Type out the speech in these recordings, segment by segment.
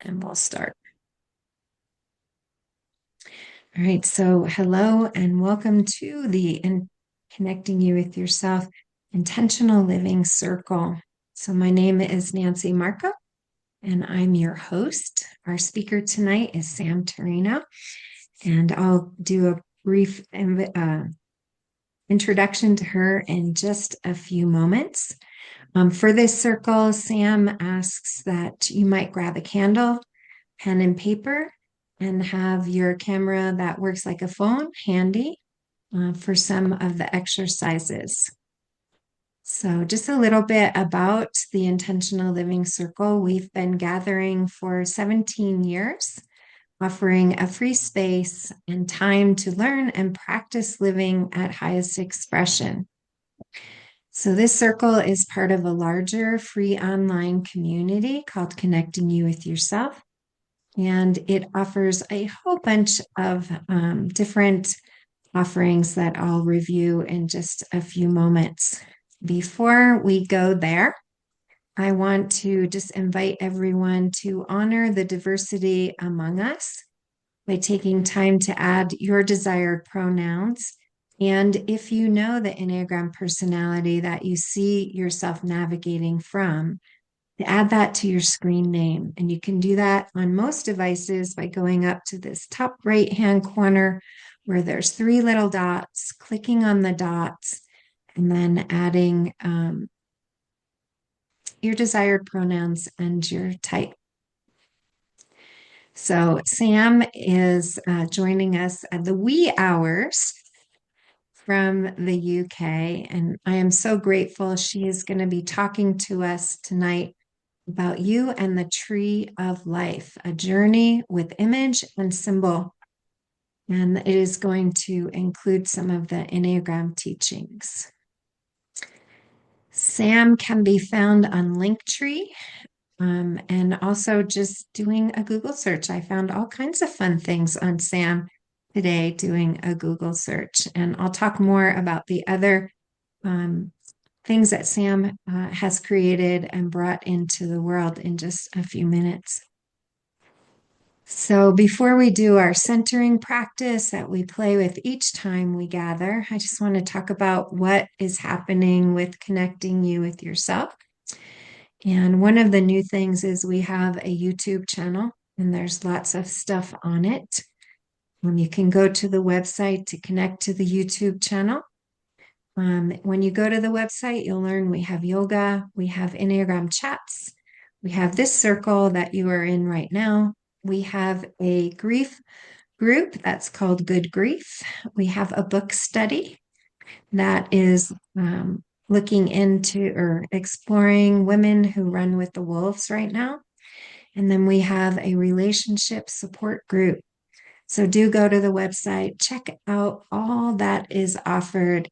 And we'll start. All right. So, hello and welcome to the Connecting You with Yourself Intentional Living Circle. So, my name is Nancy Marco, and I'm your host. Our speaker tonight is Sam Tarino, and I'll do a brief introduction to her in just a few moments. For this circle, Sam asks that you might grab a candle, pen and paper, and have your camera that works like a phone handy for some of the exercises. So just a little bit about the Intentional Living Circle. We've been gathering for 17 years, offering a free space and time to learn and practice living at highest expression. So this circle is part of a larger free online community called Connecting You with Yourself. And it offers a whole bunch of different offerings that I'll review in just a few moments. Before we go there, I want to just invite everyone to honor the diversity among us by taking time to add your desired pronouns. And if you know the Enneagram personality that you see yourself navigating from, to add that to your screen name. And you can do that on most devices by going up to this top right-hand corner where there's three little dots, clicking on the dots, and then adding your desired pronouns and your type. So Sam is joining us at the wee hours from the UK, and I am so grateful. She is going to be talking to us tonight about you and the tree of life, a journey with image and symbol. And it is going to include some of the Enneagram teachings. Sam can be found on Linktree, and also just doing a Google search. I found all kinds of fun things on Sam today doing a Google search. And I'll talk more about the other things that Sam has created and brought into the world in just a few minutes. So before we do our centering practice that we play with each time we gather, I just want to talk about what is happening with connecting you with yourself. And one of the new things is we have a YouTube channel, and there's lots of stuff on it. You can go to the website to connect to the YouTube channel. When you go to the website, you'll learn we have yoga, we have Enneagram chats, we have this circle that you are in right now. We have a grief group that's called Good Grief. We have a book study that is looking into or exploring women who run with the wolves right now. And then we have a relationship support group. So do go to the website, check out all that is offered,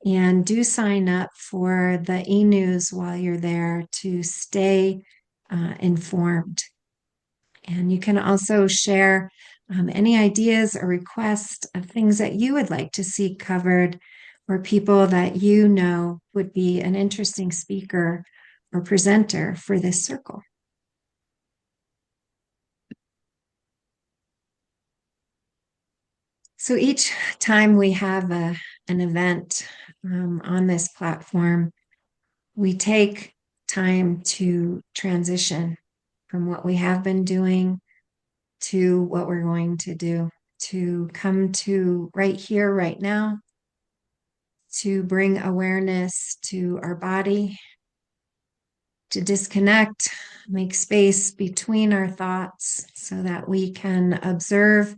and do sign up for the e-news while you're there to stay informed. And you can also share any ideas or requests of things that you would like to see covered, or people that you know would be an interesting speaker or presenter for this circle. So each time we have an event on this platform, we take time to transition from what we have been doing to what we're going to do, to come to right here, right now, to bring awareness to our body, to disconnect, make space between our thoughts so that we can observe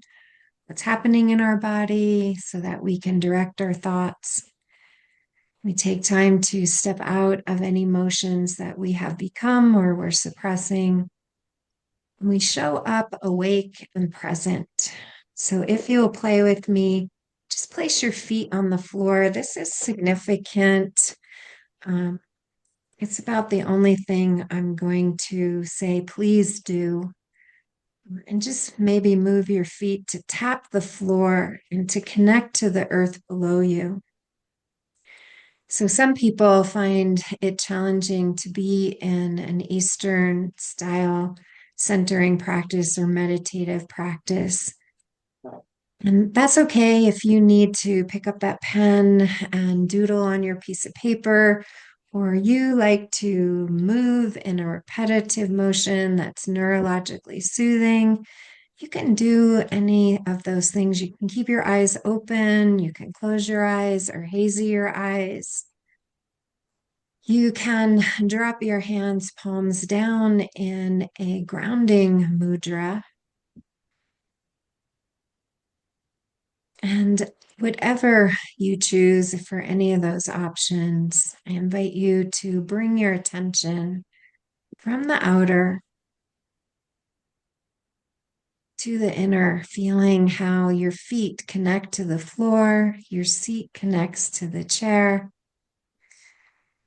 what's happening in our body, so that we can direct our thoughts. We take time to step out of any emotions that we have become or we're suppressing. We show up awake and present. So if you'll play with me, just place your feet on the floor. This is significant. It's about the only thing I'm going to say, please do. And just maybe move your feet to tap the floor and to connect to the earth below you. So some people find it challenging to be in an Eastern style centering practice or meditative practice. And that's okay if you need to pick up that pen and doodle on your piece of paper, or you like to move in a repetitive motion that's neurologically soothing. You can do any of those things. You can keep your eyes open, you can close your eyes or hazy your eyes. You can drop your hands palms down in a grounding mudra. And whatever you choose for any of those options, I invite you to bring your attention from the outer to the inner, feeling how your feet connect to the floor, your seat connects to the chair.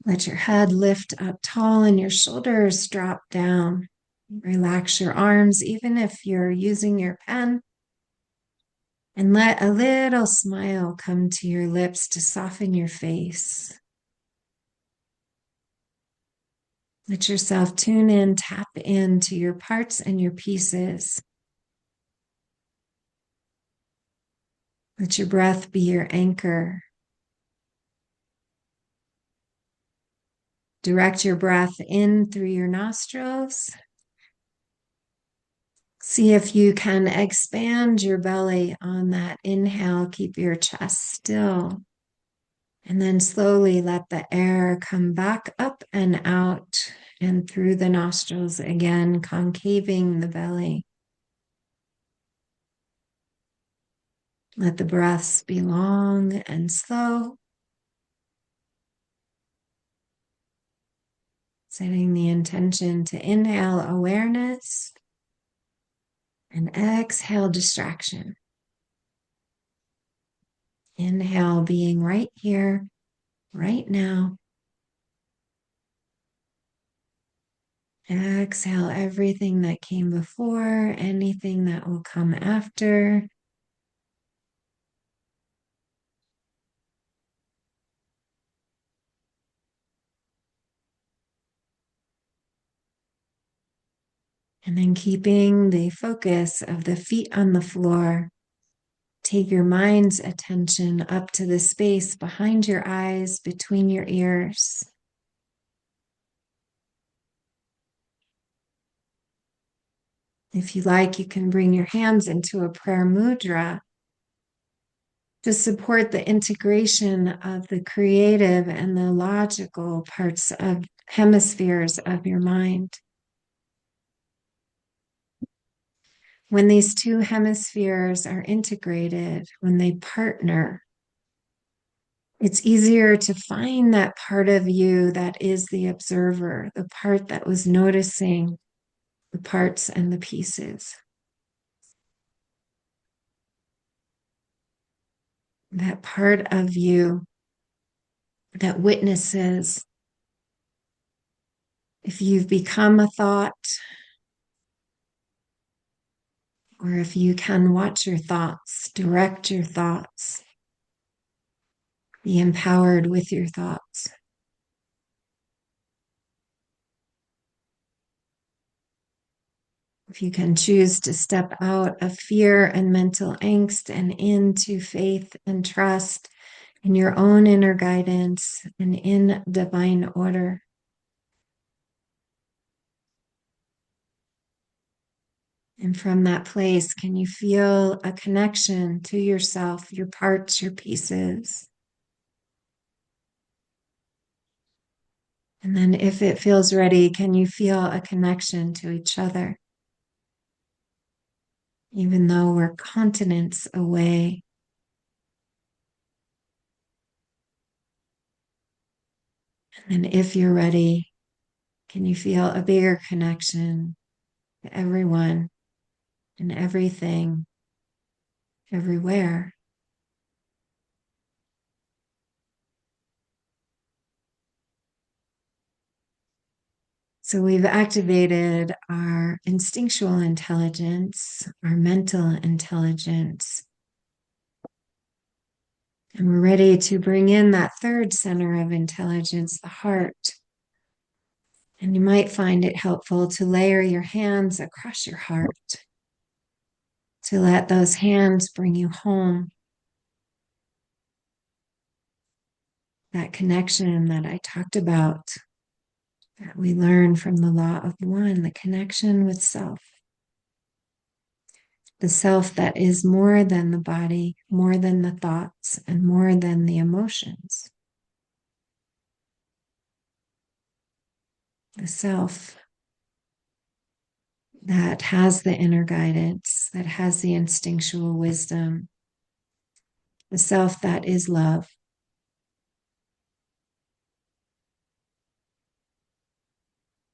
Let your head lift up tall and your shoulders drop down. Relax your arms, even if you're using your pen. And let a little smile come to your lips to soften your face. Let yourself tune in, tap into your parts and your pieces. Let your breath be your anchor. Direct your breath in through your nostrils. See if you can expand your belly on that inhale. Keep your chest still. And then slowly let the air come back up and out and through the nostrils again, concaving the belly. Let the breaths be long and slow. Setting the intention to inhale awareness and exhale distraction. Inhale being right here, right now. Exhale everything that came before, anything that will come after. And then keeping the focus of the feet on the floor, take your mind's attention up to the space behind your eyes, between your ears. If you like, you can bring your hands into a prayer mudra to support the integration of the creative and the logical parts of hemispheres of your mind. When these two hemispheres are integrated, when they partner, it's easier to find that part of you that is the observer, the part that was noticing the parts and the pieces. That part of you that witnesses if you've become a thought, or if you can watch your thoughts, direct your thoughts, be empowered with your thoughts. If you can choose to step out of fear and mental angst and into faith and trust in your own inner guidance and in divine order. And from that place, can you feel a connection to yourself, your parts, your pieces? And then if it feels ready, can you feel a connection to each other? Even though we're continents away. And then if you're ready, can you feel a bigger connection to everyone and everything, everywhere? So we've activated our instinctual intelligence, our mental intelligence, and we're ready to bring in that third center of intelligence, the heart. And you might find it helpful to layer your hands across your heart, to let those hands bring you home. That connection that I talked about, that we learn from the law of one, the connection with self. The self that is more than the body, more than the thoughts, and more than the emotions. The self that has the inner guidance, that has the instinctual wisdom, the self that is love.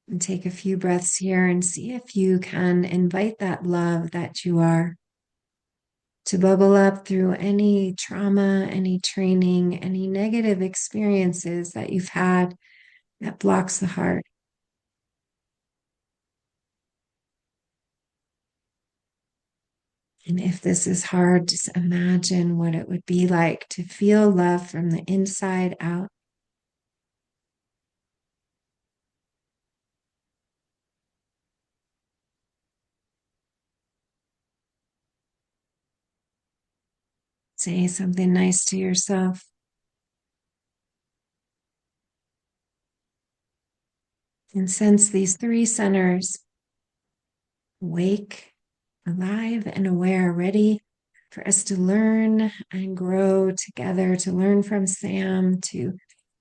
And take a few breaths here and see if you can invite that love that you are to bubble up through any trauma, any training, any negative experiences that you've had that blocks the heart. And if this is hard, just imagine what it would be like to feel love from the inside out. Say something nice to yourself. And sense these three centers: awake, alive, and aware, ready for us to learn and grow together, to learn from Sam, to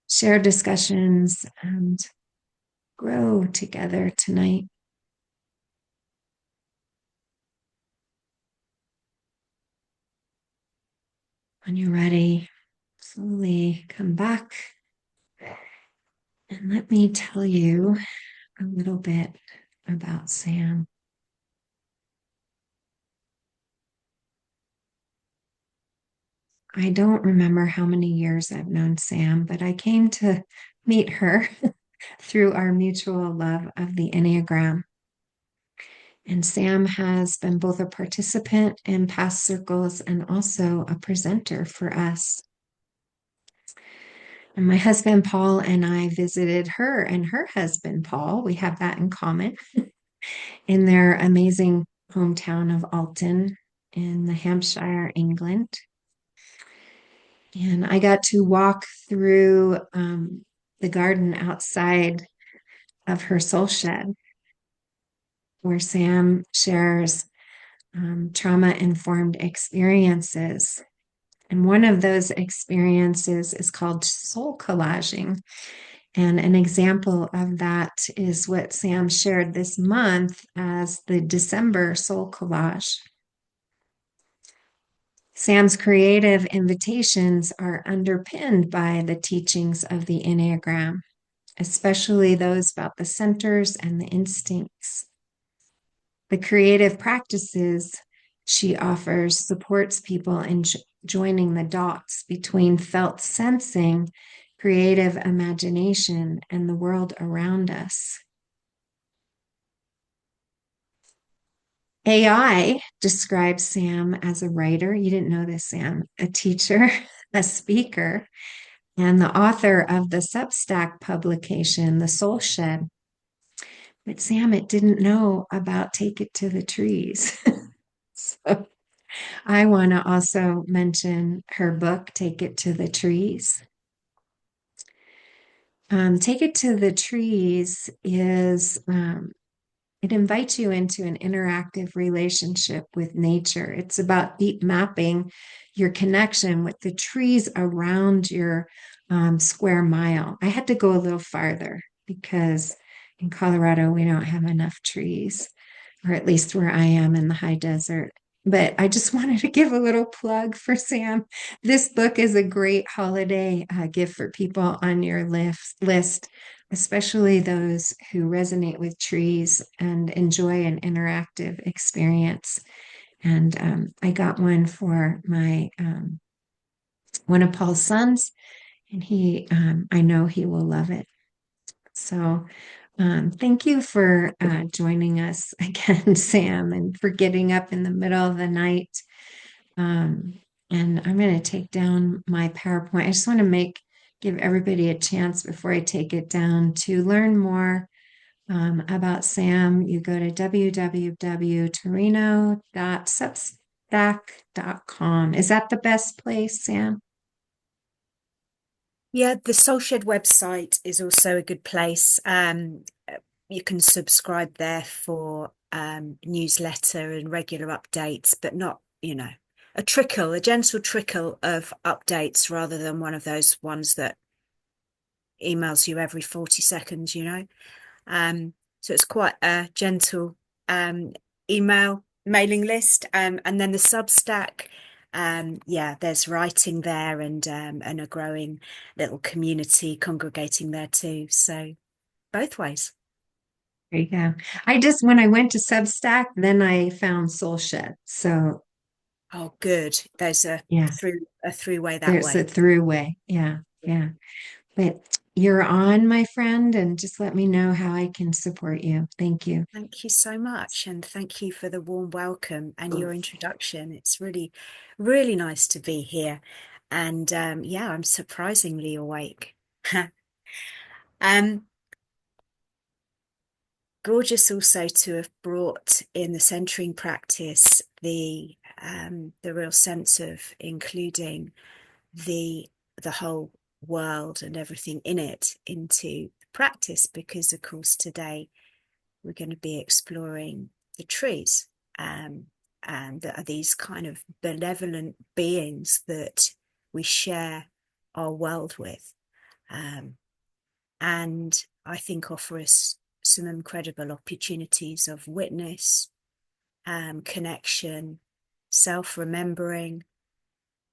share discussions and grow together tonight. When you're ready, slowly come back and let me tell you a little bit about Sam. I don't remember how many years I've known Sam, but I came to meet her through our mutual love of the enneagram. And Sam has been both a participant in past circles and also a presenter for us. And my husband, Paul, and I visited her and her husband, Paul. We have that in common in their amazing hometown of Alton in the Hampshire, England. And I got to walk through the garden outside of her soul shed, where Sam shares trauma informed experiences. And one of those experiences is called soul collaging. And an example of that is what Sam shared this month as the December soul collage. Sam's creative invitations are underpinned by the teachings of the Enneagram, especially those about the centers and the instincts. The creative practices she offers supports people in joining the dots between felt sensing, creative imagination, and the world around us. AI describes Sam as a writer. You didn't know this, Sam, a teacher, a speaker, and the author of the Substack publication, The Soul Shed. But Sam, it didn't know about Take It to the Trees. So I want to also mention her book, Take It to the Trees. Take It to the Trees is it invites you into an interactive relationship with nature. It's about deep mapping your connection with the trees around your square mile. I had to go a little farther because in Colorado, we don't have enough trees, or at least where I am in the high desert. But I just wanted to give a little plug for Sam. This book is a great holiday gift for people on your list, especially those who resonate with trees and enjoy an interactive experience. And I got one for my one of Paul's sons, and I know he will love it. So thank you for joining us again, Sam, and for getting up in the middle of the night. And I'm going to take down my PowerPoint. I just want to give everybody a chance before I take it down to learn more about Sam, you go to www.torino.substack.com. Is that the best place, Sam? Yeah, the Soul Shed website is also a good place. You can subscribe there for newsletter and regular updates, but not, a gentle trickle of updates rather than one of those ones that emails you every 40 seconds. So it's quite a gentle um, email mailing list. And then the Substack, yeah, there's writing there and a growing little community congregating there too. So both ways. There you go. When I went to Substack, then I found Soul Shed. So Oh, good. There's a yeah, throughway that there's a way. throughway. Yeah, yeah. But you're on, my friend, and just let me know how I can support you. Thank you. Thank you so much. And thank you for the warm welcome and your introduction. It's really, really nice to be here. And yeah, I'm surprisingly awake. um, Gorgeous also to have brought in the centering practice the real sense of including the the whole world and everything in it into practice, because of course today we're going to be exploring the trees, um, and that are these kind of benevolent beings that we share our world with, um, and I think offer us some incredible opportunities of witness, connection, self-remembering,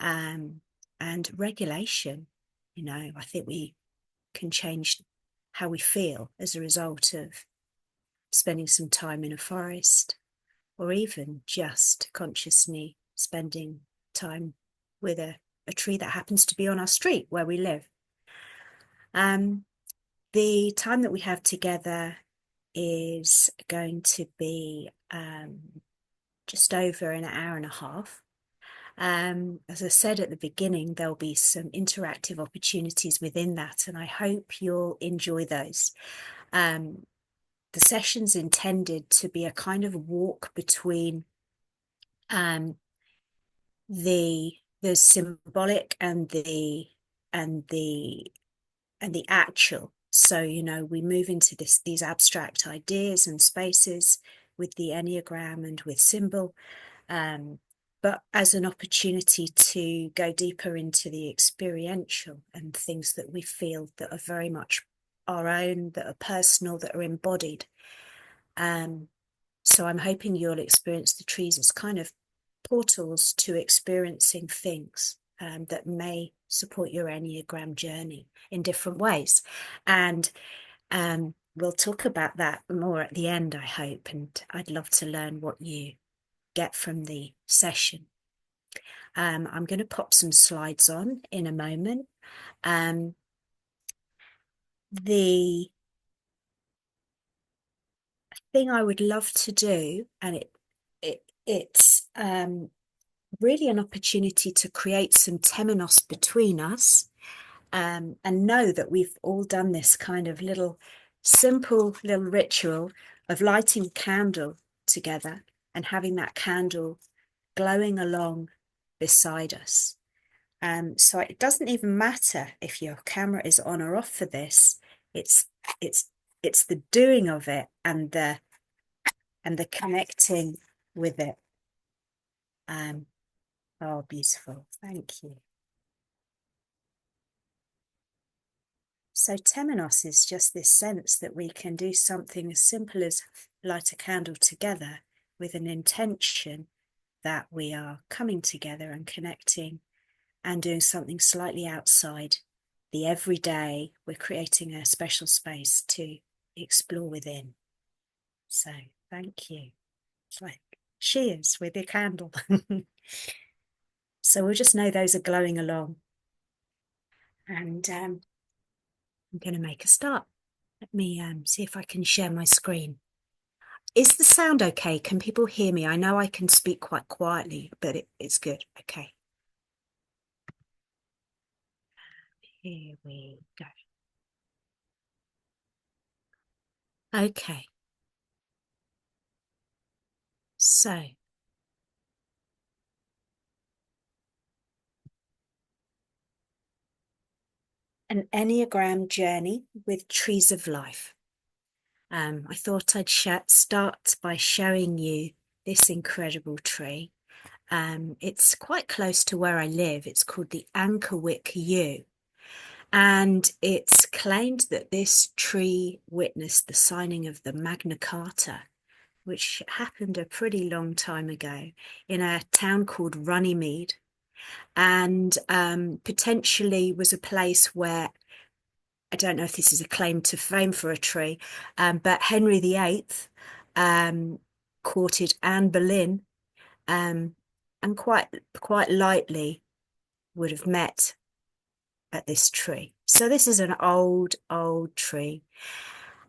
um, and regulation. I think we can change how we feel as a result of spending some time in a forest, or even just consciously spending time with a tree that happens to be on our street where we live. Um, the time that we have together is going to be just over an hour and a half. As I said at the beginning, there'll be some interactive opportunities within that, and I hope you'll enjoy those. The session's intended to be a kind of walk between um, the symbolic and the and the actual. So, we move into these abstract ideas and spaces with the enneagram and with symbol, um, but as an opportunity to go deeper into the experiential and things that we feel that are very much our own, that are personal, that are embodied. Um, so I'm hoping you'll experience the trees as kind of portals to experiencing things that may support your Enneagram journey in different ways. And we'll talk about that more at the end, I hope. And I'd love to learn what you get from the session. I'm going to pop some slides on in a moment. The thing I would love to do, and it's really an opportunity to create some temenos between us, and know that we've all done this kind of simple little ritual of lighting a candle together and having that candle glowing along beside us. So it doesn't even matter if your camera is on or off for this. It's it's it's the doing of it and the connecting with it. Oh, beautiful. Thank you. So temenos is just this sense that we can do something as simple as light a candle together with an intention that we are coming together and connecting and doing something slightly outside the everyday. We're creating a special space to explore within. So thank you. It's like cheers with your candle. So we'll just know those are glowing along. And I'm going to make a start. Let me see if I can share my screen. Is the sound okay? Can people hear me? I know I can speak quite quietly, but it's good. Okay. Here we go. Okay, so an Enneagram journey with trees of life. I thought I'd start by showing you this incredible tree. It's quite close to where I live. It's called the Ankerwick Yew. And it's claimed that this tree witnessed the signing of the Magna Carta, which happened a pretty long time ago in a town called Runnymede, and potentially was a place where, I don't know if this is a claim to fame for a tree, but Henry VIII courted Anne Boleyn, um, and quite lightly would have met at this tree. So this is an old tree,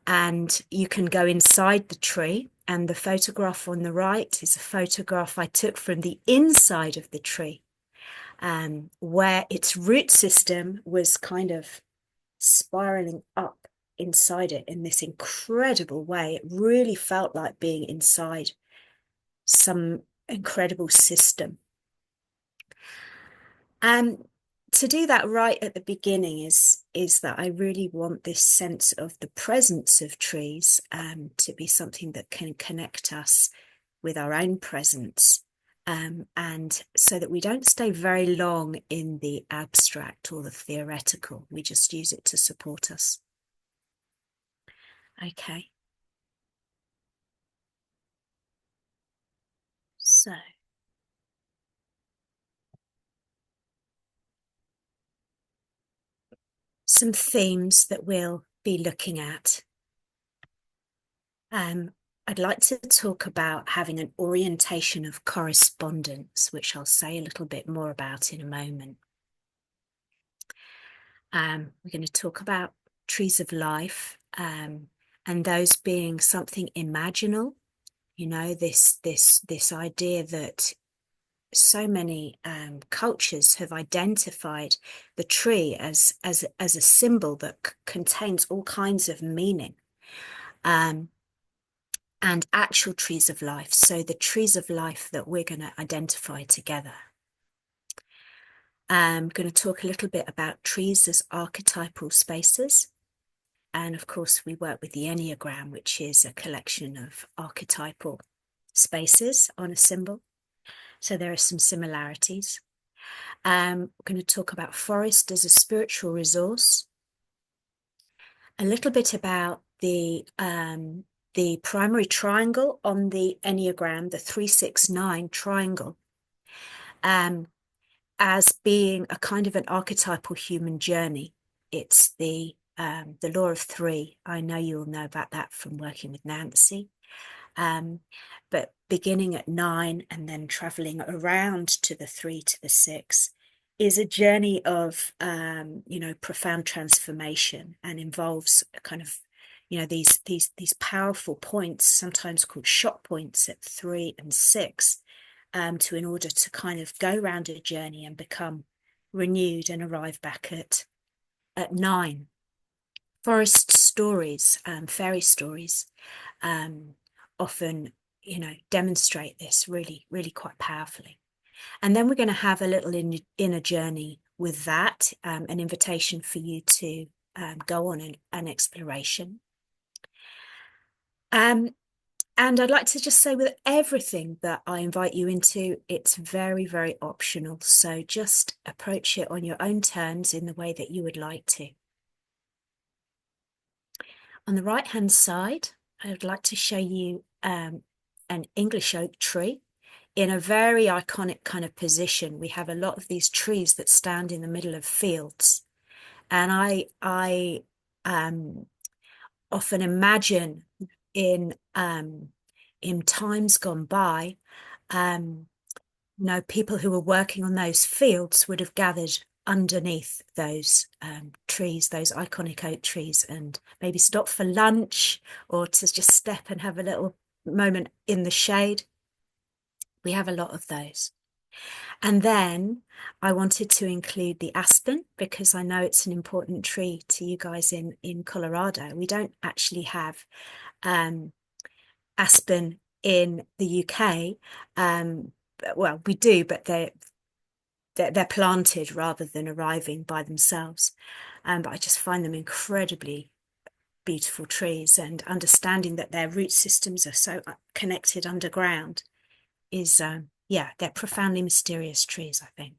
and you can go inside the tree, and the photograph on the right is a photograph I took from the inside of the tree, where its root system was kind of spiraling up inside it in this incredible way. It really felt like being inside some incredible system. Um, to do that right at the beginning is that I really want this sense of the presence of trees to be something that can connect us with our own presence, and so that we don't stay very long in the abstract or the theoretical. We just use it to support us. Okay. So some themes that we'll be looking at. I'd like to talk about having an orientation of correspondence, which I'll say a little bit more about in a moment. We're going to talk about trees of life, and those being something imaginal. You know, this idea that so many cultures have identified the tree as a symbol that contains all kinds of meaning, and actual trees of life. So the trees of life that we're going to identify together. I'm going to talk a little bit about trees as archetypal spaces. And of course, we work with the Enneagram, which is a collection of archetypal spaces on a symbol. So there are some similarities. We're going to talk about forest as a spiritual resource. A little bit about the primary triangle on the Enneagram, the 369 triangle, as being a kind of an archetypal human journey. It's the law of three. I know you'll know about that from working with Nancy. But beginning at 9 and then traveling around to the 3 to the 6 is a journey of profound transformation, and involves a kind of these powerful points, sometimes called shock points, at 3 and 6, in order to kind of go around a journey and become renewed and arrive back at 9. Forest stories, fairy stories, often demonstrate this really, really quite powerfully. And then we're going to have a little inner journey with that, an invitation for you to go on an exploration. And I'd like to just say, with everything that I invite you into, it's very, very optional. So just approach it on your own terms in the way that you would like to. On the right-hand side, I would like to show you an English oak tree in a very iconic kind of position. We have a lot of these trees that stand in the middle of fields. And I often imagine in times gone by, people who were working on those fields would have gathered underneath those trees, those iconic oak trees, and maybe stop for lunch or to just step and have a little moment in the shade. We have a lot of those. And then I wanted to include the aspen, because I know it's an important tree to you guys in Colorado. We don't actually have aspen in the UK. Well, we do, but they're planted rather than arriving by themselves. But I just find them incredibly beautiful trees, and understanding that their root systems are so connected underground is, yeah, they're profoundly mysterious trees, I think.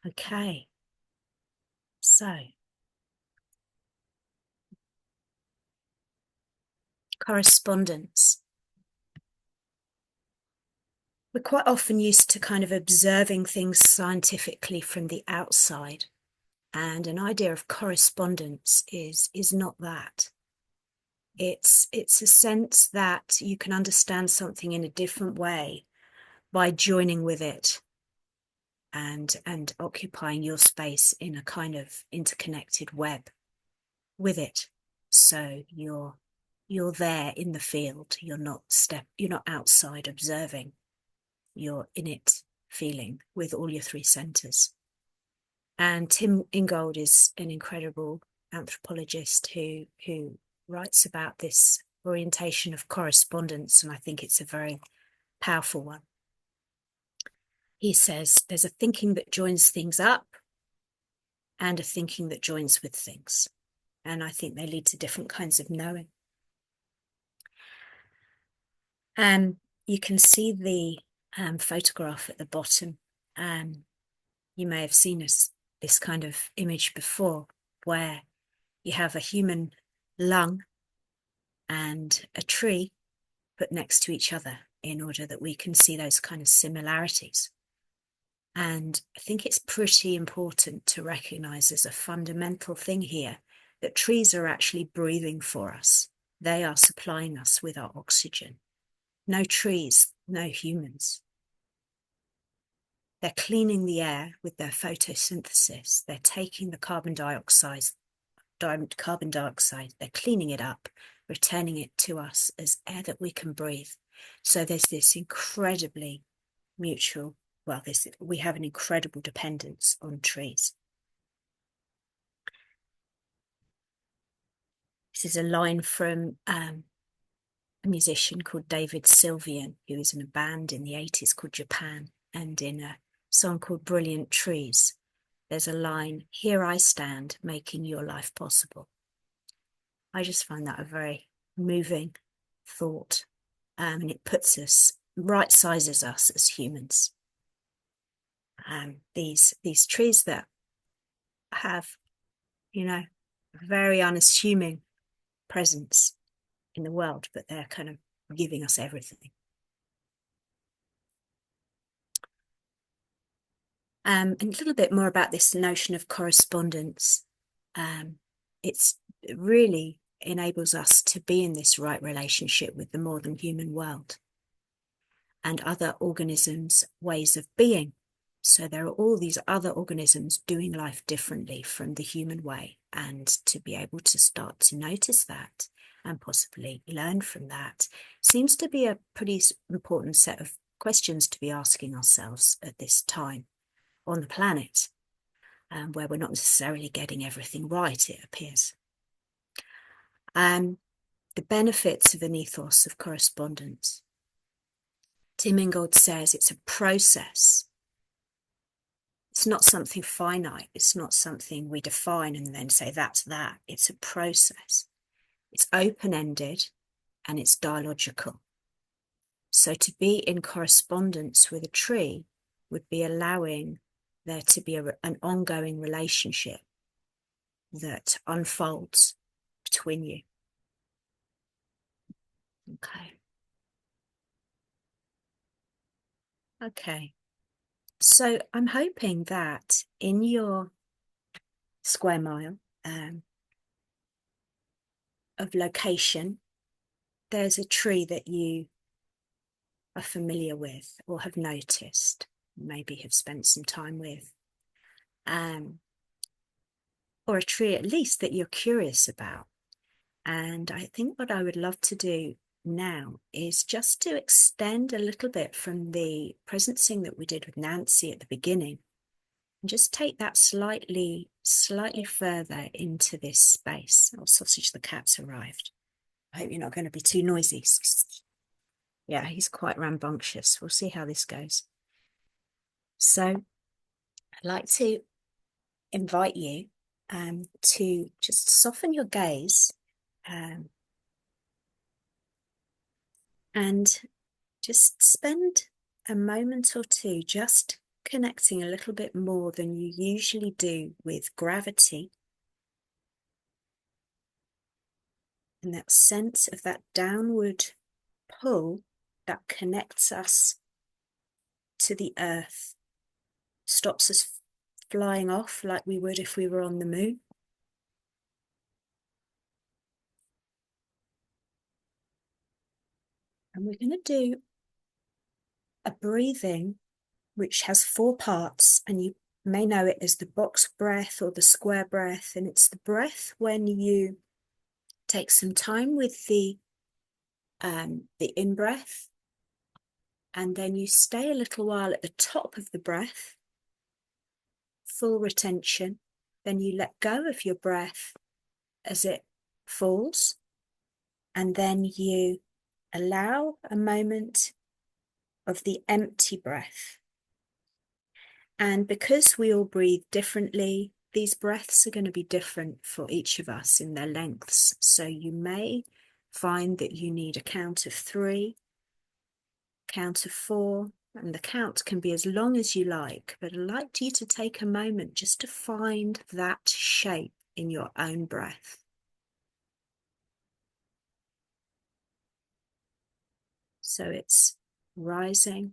Okay, so correspondence. We're quite often used to kind of observing things scientifically from the outside. And an idea of correspondence is not that. It's a sense that you can understand something in a different way by joining with it and occupying your space in a kind of interconnected web with it. So you're there in the field. You're not outside observing. You're in it, feeling with all your three centers. And Tim Ingold is an incredible anthropologist who writes about this orientation of correspondence, and I think it's a very powerful one. He says there's a thinking that joins things up and a thinking that joins with things. And I think they lead to different kinds of knowing. And you can see the photograph at the bottom. You may have seen this kind of image before, where you have a human lung and a tree put next to each other in order that we can see those kind of similarities. And I think it's pretty important to recognize as a fundamental thing here that trees are actually breathing for us. They are supplying us with our oxygen. No trees, no humans. They're cleaning the air with their photosynthesis. They're taking the carbon dioxide, they're cleaning it up, returning it to us as air that we can breathe. So there's this incredibly mutual, we have an incredible dependence on trees. This is a line from a musician called David Sylvian, who was in a band in the 80s called Japan, and in a song called Brilliant Trees, there's a line, "Here I stand, making your life possible." I just find that a very moving thought, and it puts us, right sizes us as humans. These trees that have, a very unassuming presence in the world, but they're kind of giving us everything. And a little bit more about this notion of correspondence. It really enables us to be in this right relationship with the more than human world and other organisms' ways of being. So there are all these other organisms doing life differently from the human way, and to be able to start to notice that and possibly learn from that seems to be a pretty important set of questions to be asking ourselves at this time on the planet, where we're not necessarily getting everything right, it appears. The benefits of an ethos of correspondence. Tim Ingold says it's a process. It's not something finite. It's not something we define and then say that's that. It's a process. It's open-ended and it's dialogical. So to be in correspondence with a tree would be allowing there to be an ongoing relationship that unfolds between you. Okay. So I'm hoping that in your square mile of location, there's a tree that you are familiar with or have noticed, maybe have spent some time with, or a tree at least that you're curious about. And I think what I would love to do now is just to extend a little bit from the presencing that we did with Nancy at the beginning, and just take that slightly further into this space. Oh, Sausage the cat's arrived. I hope you're not going to be too noisy. Yeah, he's quite rambunctious. We'll see how this goes. So I'd like to invite you to just soften your gaze and just spend a moment or two just connecting a little bit more than you usually do with gravity and that sense of that downward pull that connects us to the earth, stops us flying off like we would if we were on the moon. And we're going to do a breathing which has 4 parts, and you may know it as the box breath or the square breath. And it's the breath when you take some time with the in-breath, and then you stay a little while at the top of the breath, full retention. Then you let go of your breath as it falls, and then you allow a moment of the empty breath. And because we all breathe differently, these breaths are going to be different for each of us in their lengths. So you may find that you need a count of 3, count of 4, and the count can be as long as you like, but I'd like you to take a moment just to find that shape in your own breath. So it's rising,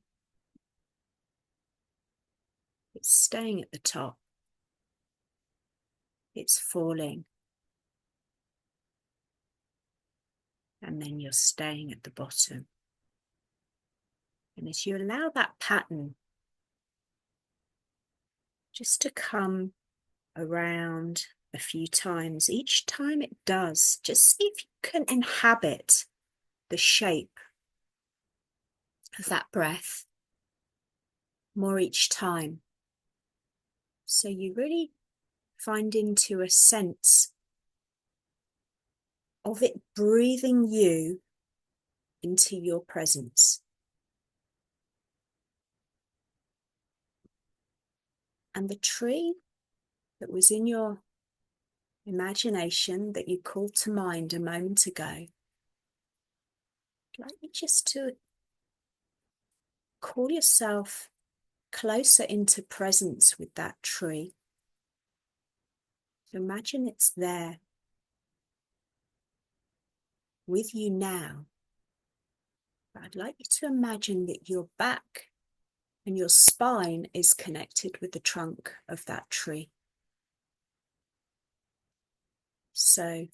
it's staying at the top, it's falling, and then you're staying at the bottom. And as you allow that pattern just to come around a few times, each time it does, just see if you can inhabit the shape of that breath more each time. So you really find into a sense of it breathing you into your presence. And the tree that was in your imagination that you called to mind a moment ago, I'd like you just to call yourself closer into presence with that tree. So imagine it's there with you now. But I'd like you to imagine that your back and your spine is connected with the trunk of that tree. So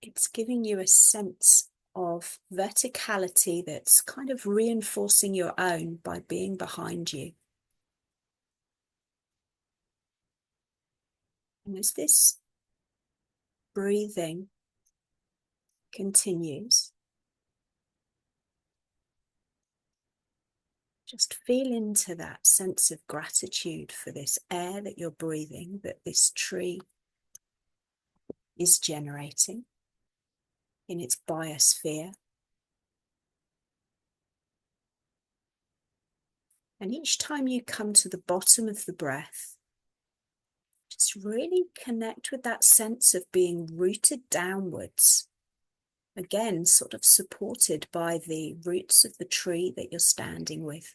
it's giving you a sense of verticality that's kind of reinforcing your own by being behind you. And as this breathing continues, just feel into that sense of gratitude for this air that you're breathing, that this tree is generating in its biosphere. And each time you come to the bottom of the breath, just really connect with that sense of being rooted downwards. Again, sort of supported by the roots of the tree that you're standing with.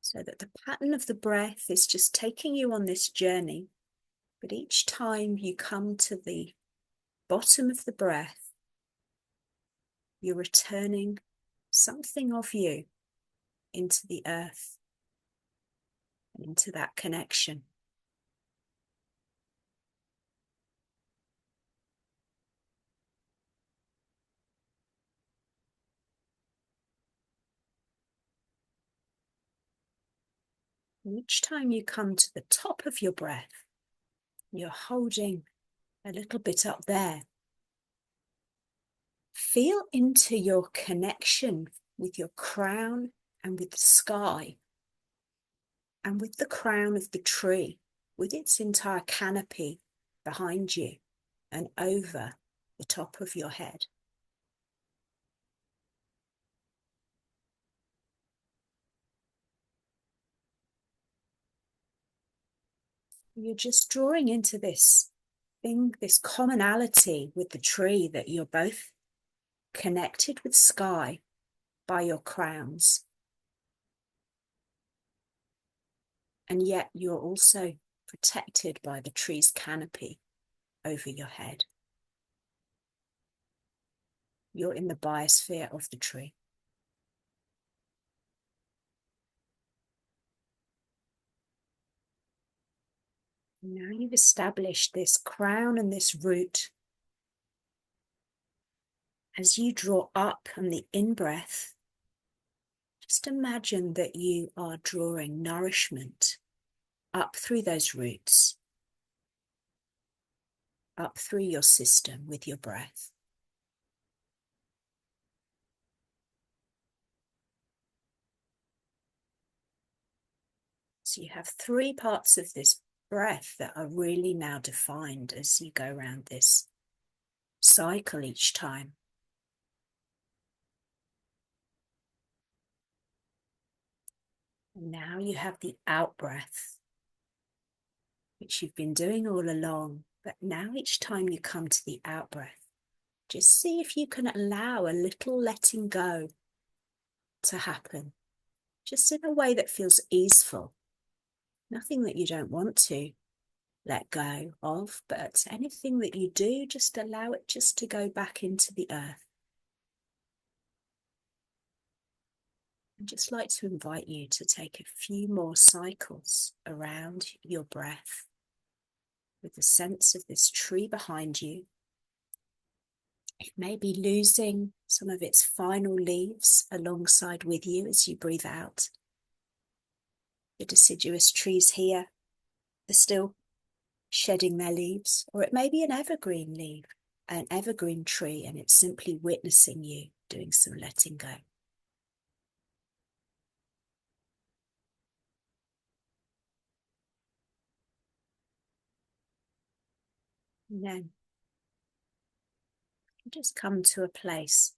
So that the pattern of the breath is just taking you on this journey. But each time you come to the bottom of the breath, you're returning something of you into the earth and into that connection. And each time you come to the top of your breath, you're holding a little bit up there. Feel into your connection with your crown and with the sky and with the crown of the tree. with its entire canopy behind you and over the top of your head. You're just drawing into this thing, this commonality with the tree, that you're both connected with sky by your crowns. And yet you're also protected by the tree's canopy over your head. You're in the biosphere of the tree. Now you've established this crown and this root. As you draw up on the in-breath, just imagine that you are drawing nourishment up through those roots, up through your system with your breath. So you have 3 parts of this breath that are really now defined as you go around this cycle each time. And now you have the out breath, which you've been doing all along, but now each time you come to the out breath, just see if you can allow a little letting go to happen, just in a way that feels easeful. Nothing that you don't want to let go of, but anything that you do, just allow it just to go back into the earth. I'd just like to invite you to take a few more cycles around your breath with the sense of this tree behind you. It may be losing some of its final leaves alongside with you as you breathe out. The deciduous trees here are still shedding their leaves, or it may be an evergreen leaf, an evergreen tree, and it's simply witnessing you doing some letting go. And then you just come to a place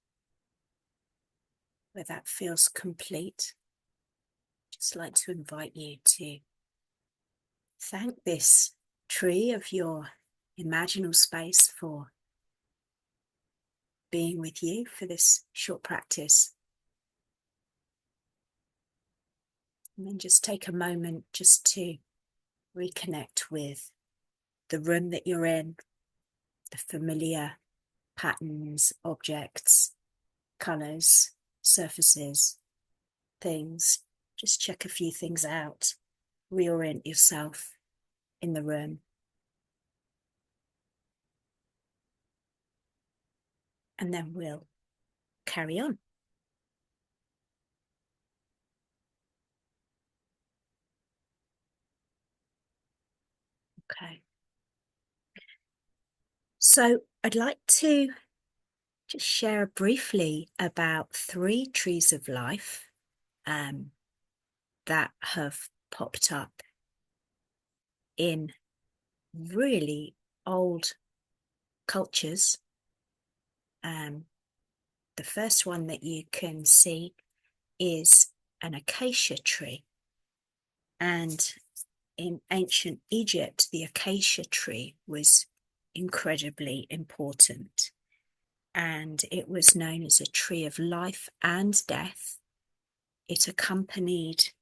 where that feels complete. Just like to invite you to thank this tree of your imaginal space for being with you for this short practice. And then just take a moment just to reconnect with the room that you're in, the familiar patterns, objects, colours, surfaces, things. Just check a few things out. Reorient yourself in the room. And then we'll carry on. Okay. So I'd like to just share briefly about 3 trees of life that have popped up in really old cultures. The first one that you can see is an acacia tree. And in ancient Egypt, the acacia tree was incredibly important. And it was known as a tree of life and death. It accompanied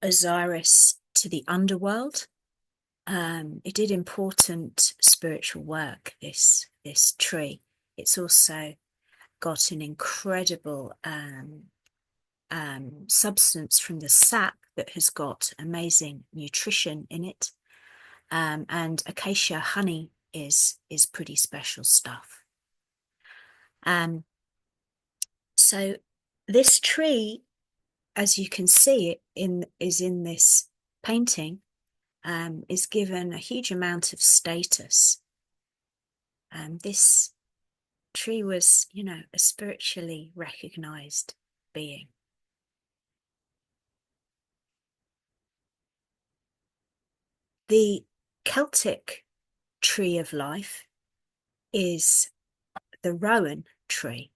Osiris to the underworld. It did important spiritual work, this tree. It's also got an incredible substance from the sap that has got amazing nutrition in it. And acacia honey is pretty special stuff. So this tree, as you can see, is in this painting, is given a huge amount of status. This tree was, a spiritually recognized being. The Celtic tree of life is the Rowan tree,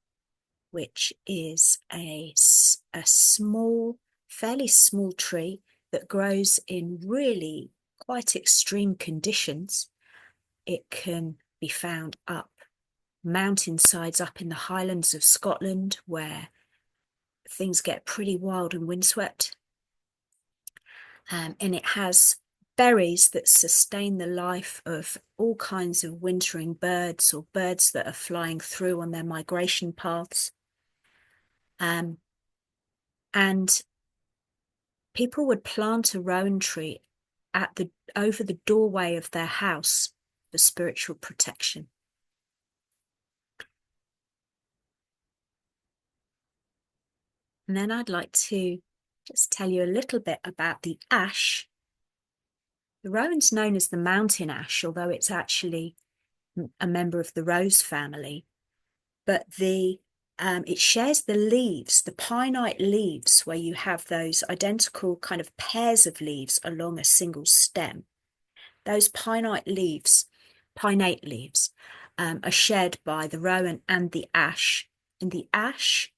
which is a small, fairly small tree that grows in really quite extreme conditions. It can be found up mountainsides up in the Highlands of Scotland, where things get pretty wild and windswept. And it has berries that sustain the life of all kinds of wintering birds or birds that are flying through on their migration paths. And people would plant a rowan tree over the doorway of their house for spiritual protection. And then I'd like to just tell you a little bit about the ash. The rowan's known as the mountain ash, although it's actually a member of the rose family. But it shares the leaves, the pinnate leaves, where you have those identical kind of pairs of leaves along a single stem. Those pinnate leaves are shared by the rowan and the ash. And the ash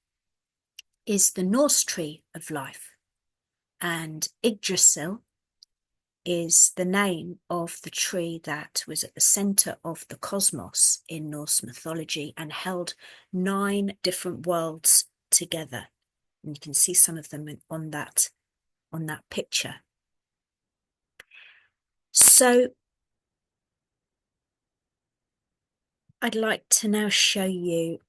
is the Norse tree of life. And Yggdrasil is the name of the tree that was at the center of the cosmos in Norse mythology and held 9 different worlds together. And you can see some of them on that picture. So I'd like to now show you,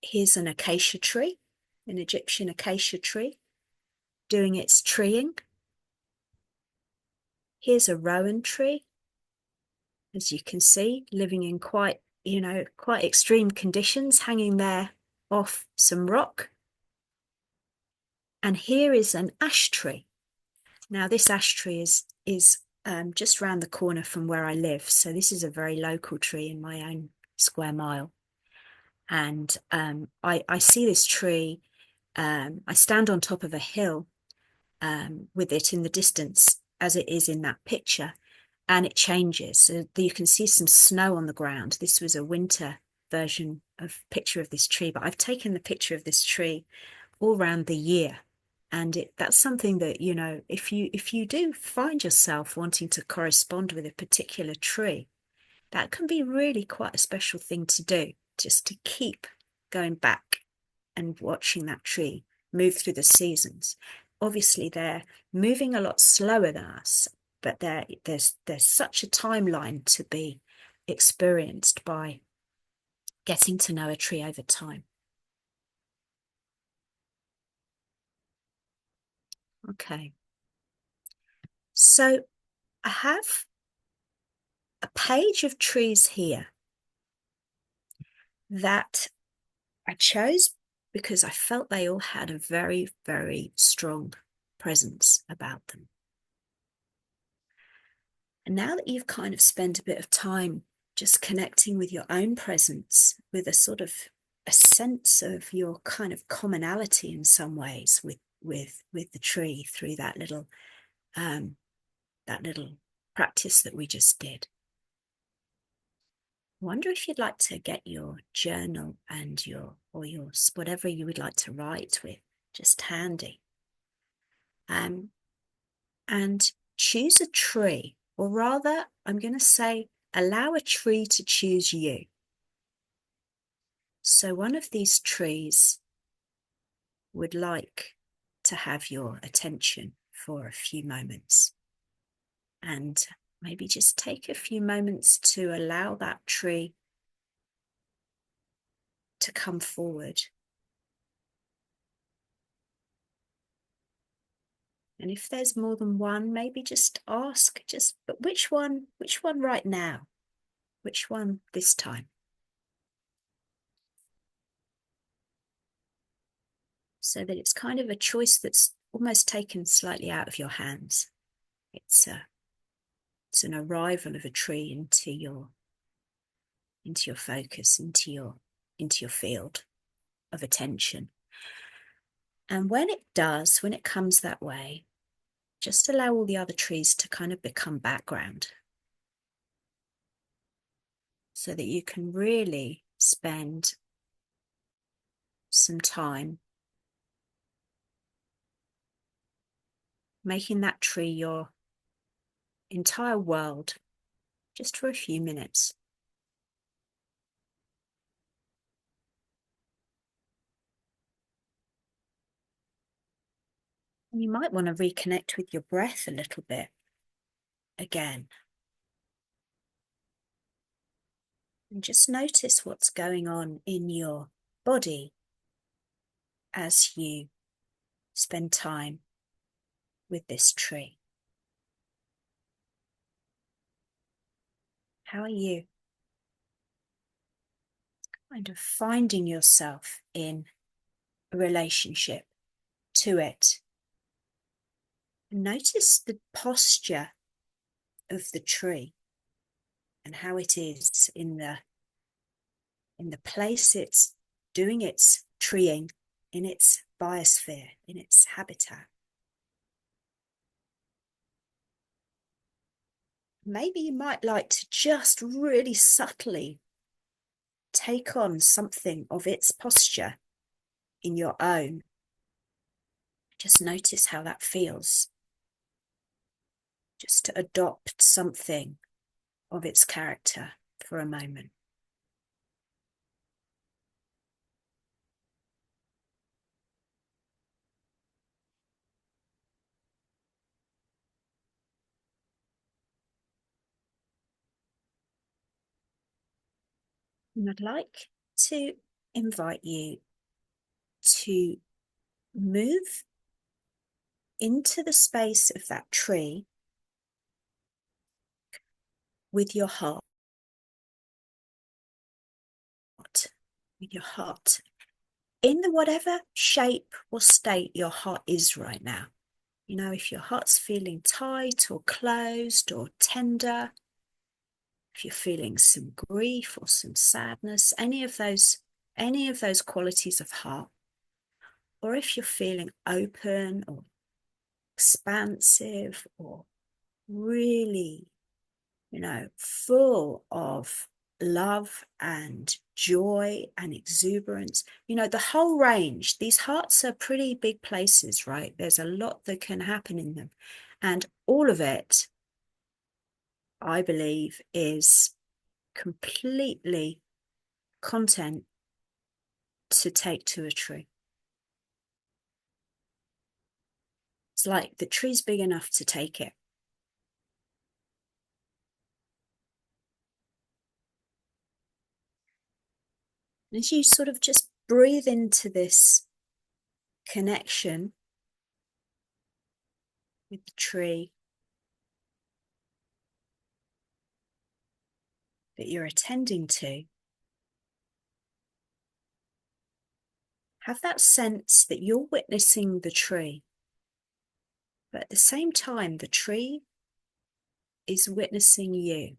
here's an acacia tree, an Egyptian acacia tree, doing its treeing. Here's a rowan tree, as you can see, living in quite extreme conditions, hanging there off some rock. And here is an ash tree. Now, this ash tree is just round the corner from where I live. So this is a very local tree in my own square mile. And I see this tree. I stand on top of a hill with it in the distance, as it is in that picture, and it changes. So you can see some snow on the ground. This was a winter version of picture of this tree, but I've taken the picture of this tree all around the year. And that's something that, if you do find yourself wanting to correspond with a particular tree, that can be really quite a special thing to do, just to keep going back and watching that tree move through the seasons. Obviously, they're moving a lot slower than us, but there's such a timeline to be experienced by getting to know a tree over time. Okay. So I have a page of trees here that I chose because I felt they all had a very, very strong presence about them. And now that you've kind of spent a bit of time just connecting with your own presence, with a sort of a sense of your kind of commonality in some ways with the tree through that little practice that we just did. I wonder if you'd like to get your journal and your whatever you would like to write with just handy. And choose a tree, or rather, I'm going to say, allow a tree to choose you. So one of these trees would like to have your attention for a few moments. And maybe just take a few moments to allow that tree to come forward. And if there's more than one, maybe just ask, but which one right now? Which one this time? So that it's kind of a choice that's almost taken slightly out of your hands. It's an arrival of a tree into your focus, into your field of attention. And when it comes that way, just allow all the other trees to kind of become background so that you can really spend some time making that tree your entire world just for a few minutes. And you might want to reconnect with your breath a little bit again. And just notice what's going on in your body as you spend time with this tree. How are you kind of finding yourself in a relationship to it? Notice the posture of the tree and how it is in the place it's doing its treeing, in its biosphere, in its habitat. Maybe you might like to just really subtly take on something of its posture in your own. Just notice how that feels. Just to adopt something of its character for a moment. And I'd like to invite you to move into the space of that tree with your heart. With your heart. In the whatever shape or state your heart is right now. You know, if your heart's feeling tight or closed or tender, if you're feeling some grief or some sadness, any of those qualities of heart, or if you're feeling open or expansive or really, full of love and joy and exuberance, the whole range. These hearts are pretty big places, right? There's a lot that can happen in them. And all of it, I believe, is completely content to take to a tree. It's like the tree's big enough to take it. As you sort of just breathe into this connection with the tree that you're attending to, have that sense that you're witnessing the tree, but at the same time, the tree is witnessing you.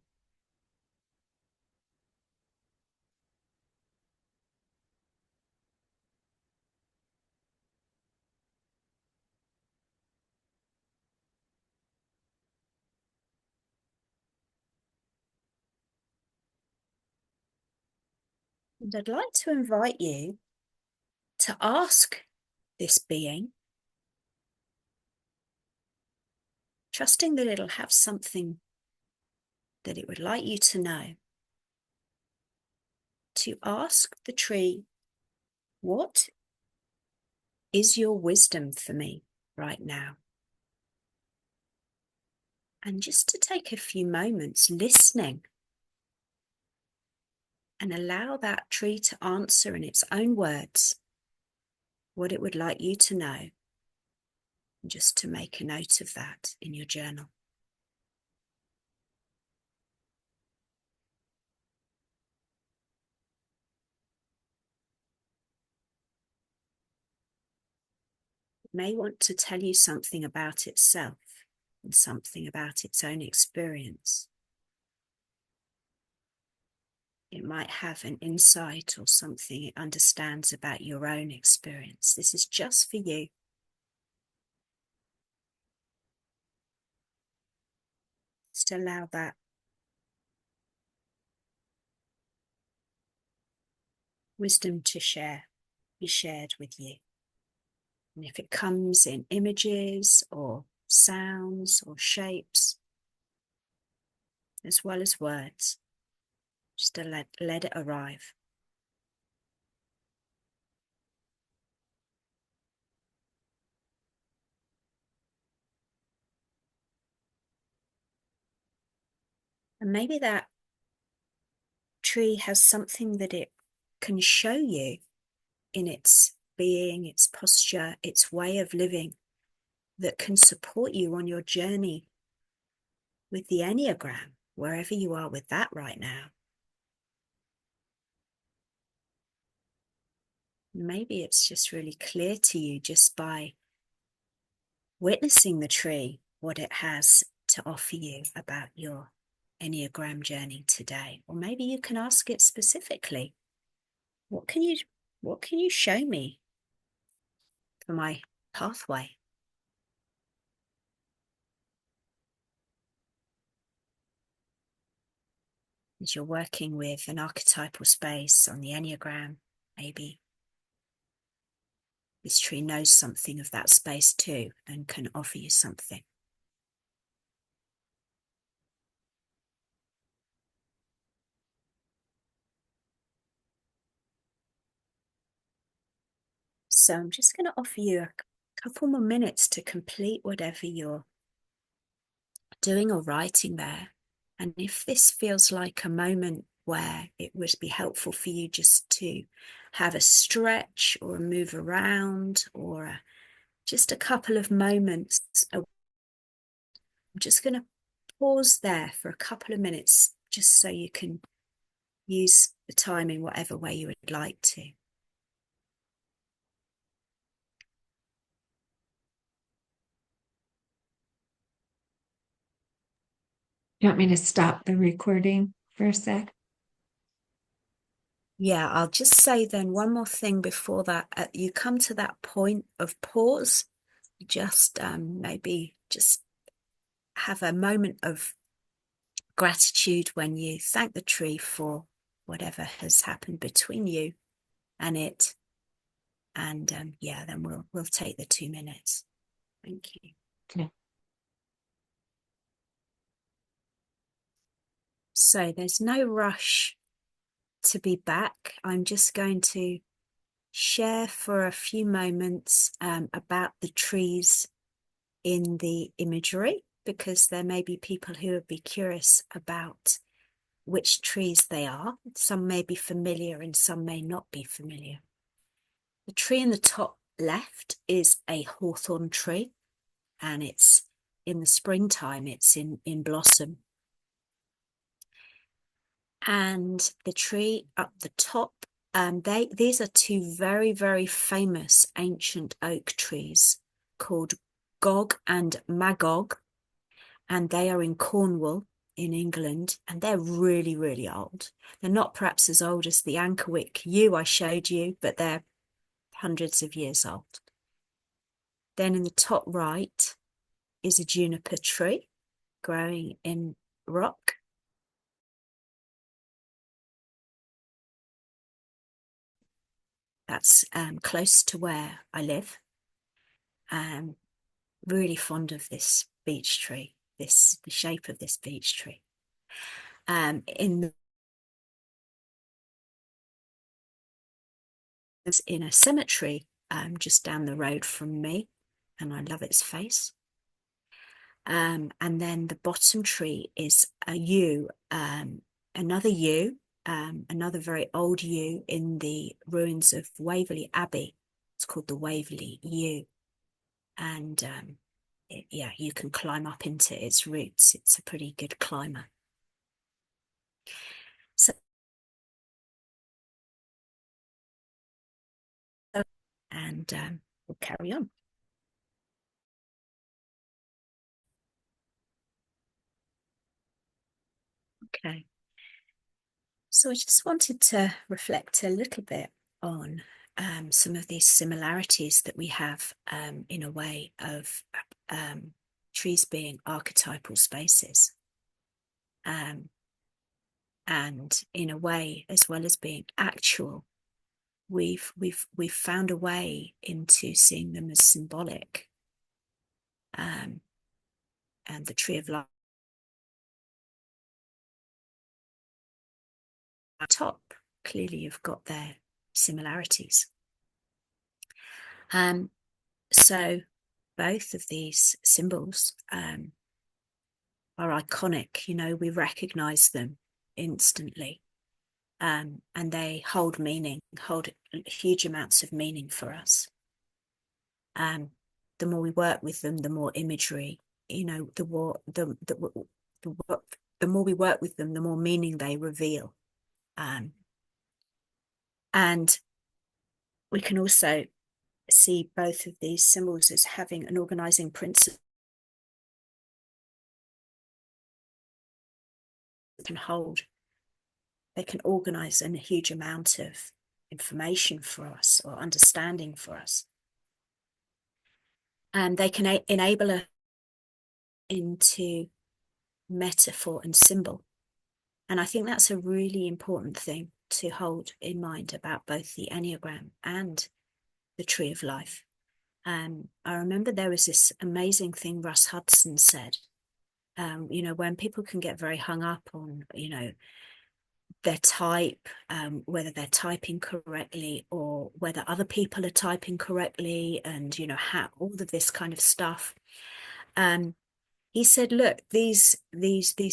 And I'd like to invite you to ask this being, trusting that it'll have something that it would like you to know, to ask the tree, what is your wisdom for me right now? And just to take a few moments listening and allow that tree to answer in its own words what it would like you to know, and just to make a note of that in your journal. It may want to tell you something about itself and something about its own experience. It might have an insight or something it understands about your own experience. This is just for you. Just allow that wisdom to be shared with you. And if it comes in images or sounds or shapes, as well as words, just to let it arrive. And maybe that tree has something that it can show you in its being, its posture, its way of living that can support you on your journey with the enneagram, wherever you are with that right now. Maybe it's just really clear to you just by witnessing the tree, what it has to offer you about your enneagram journey today. Or maybe you can ask it specifically, what can you show me for my pathway? As you're working with an archetypal space on the enneagram, maybe this tree knows something of that space too and can offer you something. So I'm just going to offer you a couple more minutes to complete whatever you're doing or writing there. And if this feels like a moment where it would be helpful for you just to have a stretch or a move around or just a couple of moments, I'm just going to pause there for a couple of minutes just so you can use the time in whatever way you would like to. You want me to stop the recording for a sec? Yeah, I'll just say then one more thing before that. You come to that point of pause, just maybe just have a moment of gratitude when you thank the tree for whatever has happened between you and it. And yeah, then we'll take the 2 minutes. Thank you. Okay. So there's no rush to be back. I'm just going to share for a few moments about the trees in the imagery, because there may be people who would be curious about which trees they are. Some may be familiar and some may not be familiar. The tree in the top left is a hawthorn tree, and it's in the springtime, it's in blossom. And the tree up the top, these are two very, very famous ancient oak trees called Gog and Magog, and they are in Cornwall in England, and they're really, really old. They're not perhaps as old as the Ankerwick yew I showed you, but they're hundreds of years old. Then in the top right is a juniper tree growing in rock. That's close to where I live. Really fond of this beech tree, the shape of this beech tree. In a cemetery just down the road from me, and I love its face. And then the bottom tree is a yew, another yew, another very old yew in the ruins of Waverley Abbey. It's called the Waverley Yew. And yeah, you can climb up into its roots. It's a pretty good climber. So, and we'll carry on. Okay. So I just wanted to reflect a little bit on some of these similarities that we have in a way of trees being archetypal spaces. And in a way, as well as being actual, we've found a way into seeing them as symbolic. And the tree of life top, clearly you've got their similarities. So both of these symbols are iconic. You know, we recognize them instantly, and they hold meaning, hold huge amounts of meaning for us. The more we work with them, the more imagery, you know, the more we work with them, the more meaning they reveal. And we can also see both of these symbols as having an organizing principle that can hold. They can organize a huge amount of information for us or understanding for us. And they can enable us into metaphor and symbol. And I think that's a really important thing to hold in mind about both the Enneagram and the Tree of Life. I remember there was this amazing thing Russ Hudson said, you know, when people can get very hung up on, you know, their type, whether they're typing correctly or whether other people are typing correctly, and, you know, how all of this kind of stuff. He said, look, these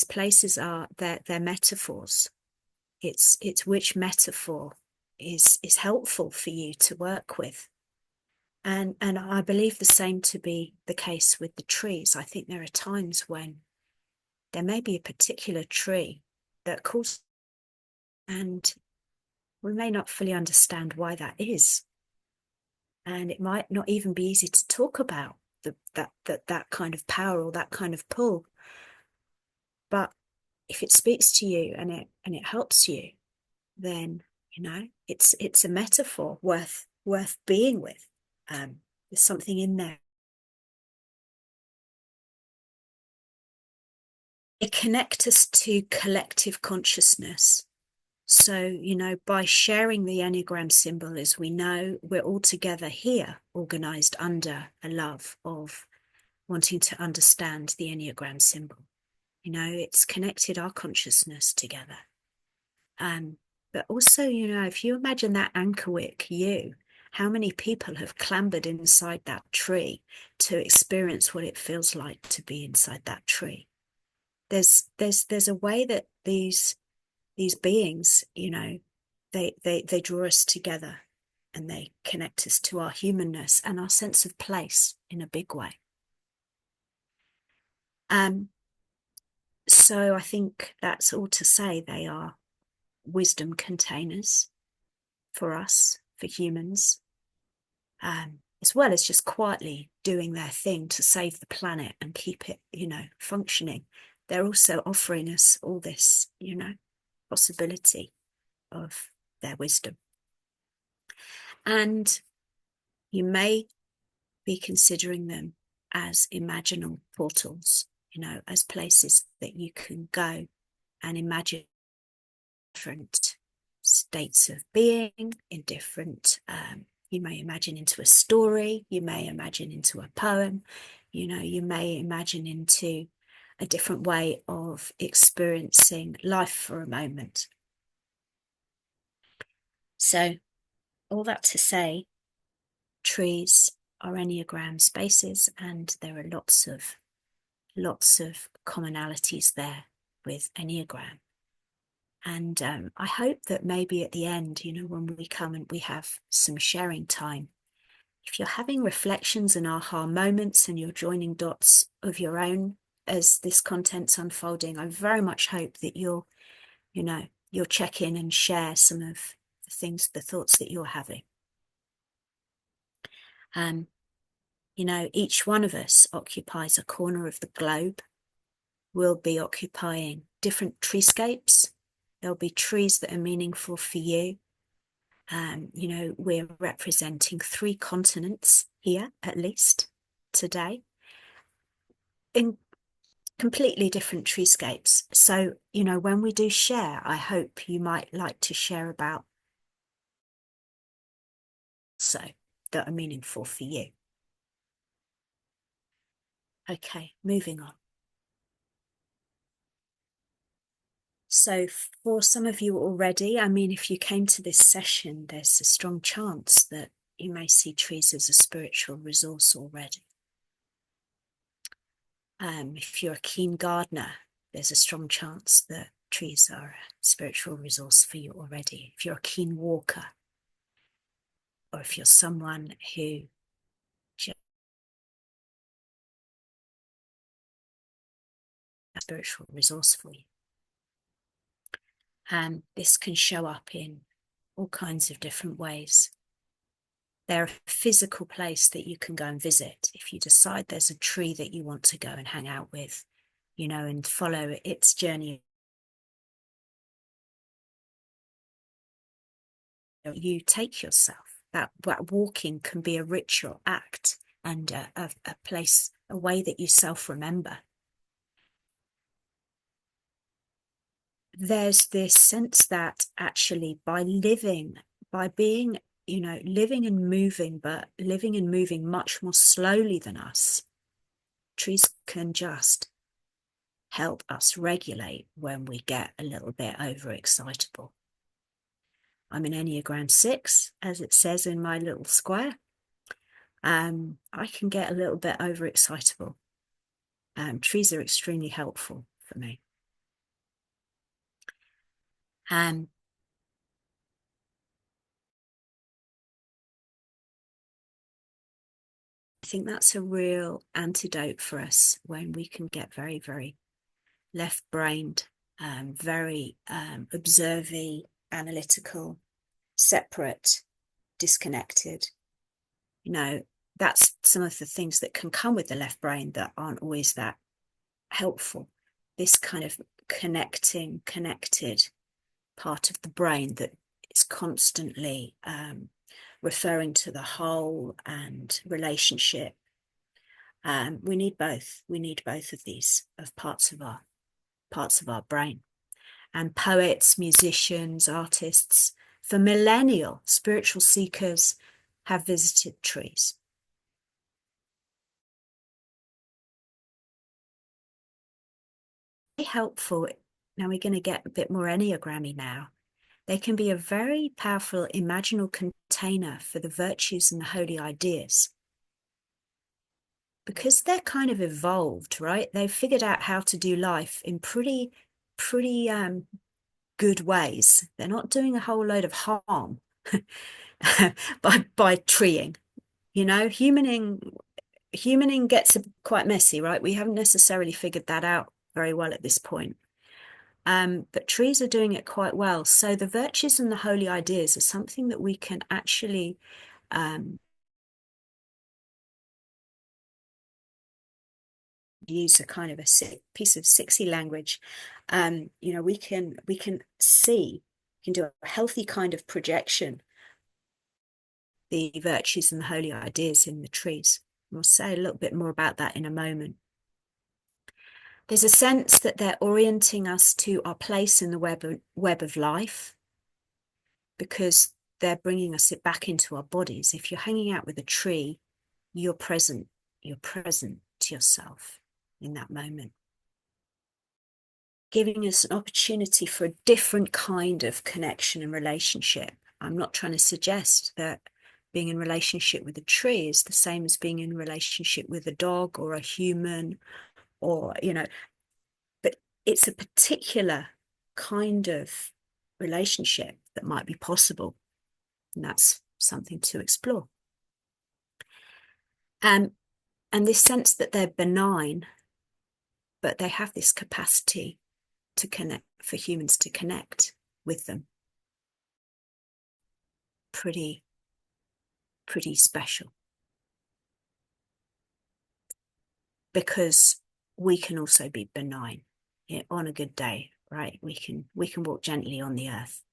places are they're metaphors. It's which metaphor is helpful for you to work with. And I believe the same to be the case with the trees. I think there are times when there may be a particular tree that calls, and we may not fully understand why that is. And it might not even be easy to talk about that kind of power or that kind of pull. But if it speaks to you and it helps you, then, you know, it's a metaphor worth being with. There's something in there. They connect us to collective consciousness. So, you know, by sharing the Enneagram symbol, as we know, we're all together here, organized under a love of wanting to understand the Enneagram symbol. You know, it's connected our consciousness together. But also, you know, if you imagine that anchorwick you, how many people have clambered inside that tree to experience what it feels like to be inside that tree? There's a way that these beings, you know, they draw us together and they connect us to our humanness and our sense of place in a big way. So I think that's all to say they are wisdom containers for us, for humans, as well as just quietly doing their thing to save the planet and keep it, you know, functioning. They're also offering us all this, you know, possibility of their wisdom. And you may be considering them as imaginal portals, you know, as places that you can go and imagine different states of being in different, you may imagine into a story, you may imagine into a poem, you know, you may imagine into a different way of experiencing life for a moment. So all that to say, trees are Enneagram spaces, and there are lots of commonalities there with Enneagram. And I hope that maybe at the end, you know, when we come and we have some sharing time, if you're having reflections and aha moments and you're joining dots of your own as this content's unfolding, I very much hope that you'll check in and share some of the things, the thoughts that you're having. You know, each one of us occupies a corner of the globe. We'll be occupying different treescapes. There'll be trees that are meaningful for you. You know, we're representing 3 continents here, at least today. completely different treescapes. So, you know, when we do share, I hope you might like to share about so that are meaningful for you. Okay, moving on. So for some of you already, I mean, if you came to this session, there's a strong chance that you may see trees as a spiritual resource already. If you're a keen gardener, there's a strong chance that trees are a spiritual resource for you already. If you're a keen walker, or if you're someone who just a spiritual resource for you. And this can show up in all kinds of different ways. They're a physical place that you can go and visit. If you decide there's a tree that you want to go and hang out with, you know, and follow its journey, you take yourself. That walking can be a ritual act and a place, a way that you self-remember. There's this sense that actually by living, by being, you know, living and moving, but living and moving much more slowly than us, trees can just help us regulate when we get a little bit overexcitable. I'm an Enneagram 6, as it says in my little square. I can get a little bit overexcitable. Trees are extremely helpful for me. I think that's a real antidote for us when we can get very, very left-brained, very observy, analytical, separate, disconnected. You know, that's some of the things that can come with the left brain that aren't always that helpful. This kind of connected part of the brain that is constantly referring to the whole and relationship. We need both. We need both of these of parts of our brain. And poets, musicians, artists, for millennial spiritual seekers have visited trees. Helpful. Now we're going to get a bit more enneagrammy now. They can be a very powerful imaginal container for the virtues and the holy ideas. Because they're kind of evolved, right? They've figured out how to do life in pretty good ways. They're not doing a whole load of harm by treeing. You know, humaning gets quite messy, right? We haven't necessarily figured that out very well at this point. But trees are doing it quite well. So the virtues and the holy ideas are something that we can actually use a kind of a piece of 6E language. You know, we can see, we can do a healthy kind of projection, the virtues and the holy ideas in the trees. We'll say a little bit more about that in a moment. There's a sense that they're orienting us to our place in the web of life, because they're bringing us back into our bodies. If you're hanging out with a tree, you're present to yourself in that moment, giving us an opportunity for a different kind of connection and relationship. I'm not trying to suggest that being in relationship with a tree is the same as being in relationship with a dog or a human, or, you know, but it's a particular kind of relationship that might be possible. And that's something to explore. And this sense that they're benign, but they have this capacity to connect, for humans to connect with them. Pretty special. Because we can also be benign, yeah, on a good day, right? We can walk gently on the earth.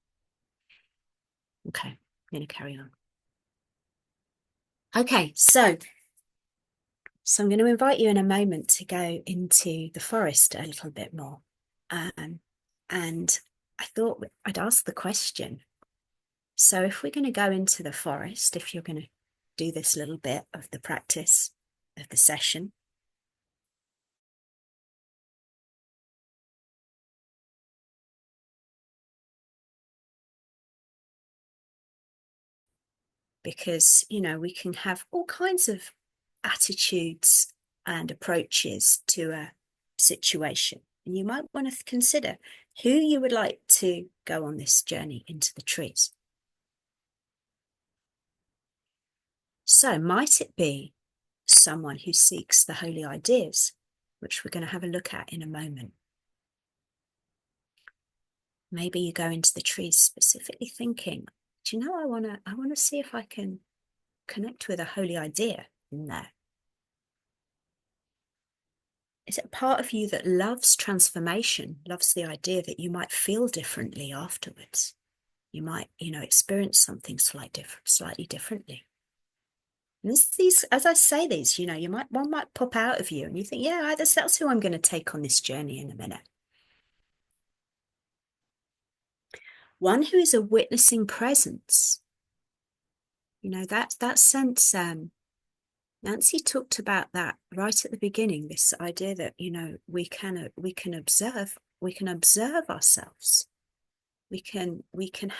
Okay, I'm going to carry on. Okay, so So I'm going to invite you in a moment to go into the forest a little bit more. And I thought I'd ask the question. So if we're going to go into the forest, if you're going to do this little bit of the practice of the session, because, you know, we can have all kinds of attitudes and approaches to a situation. And you might want to consider who you would like to go on this journey into the trees. So might it be someone who seeks the holy ideas, which we're going to have a look at in a moment? Maybe you go into the trees specifically thinking, do you know, I want to see if I can connect with a holy idea in there. Is it part of you that loves transformation, loves the idea that you might feel differently afterwards? You might, you know, experience something slightly differently. And these, as I say these, you know, one might pop out of you and you think, yeah, that's who I'm going to take on this journey in a minute. One who is a witnessing presence. You know, that sense, Nancy talked about that right at the beginning, this idea that, you know, we can observe ourselves. We can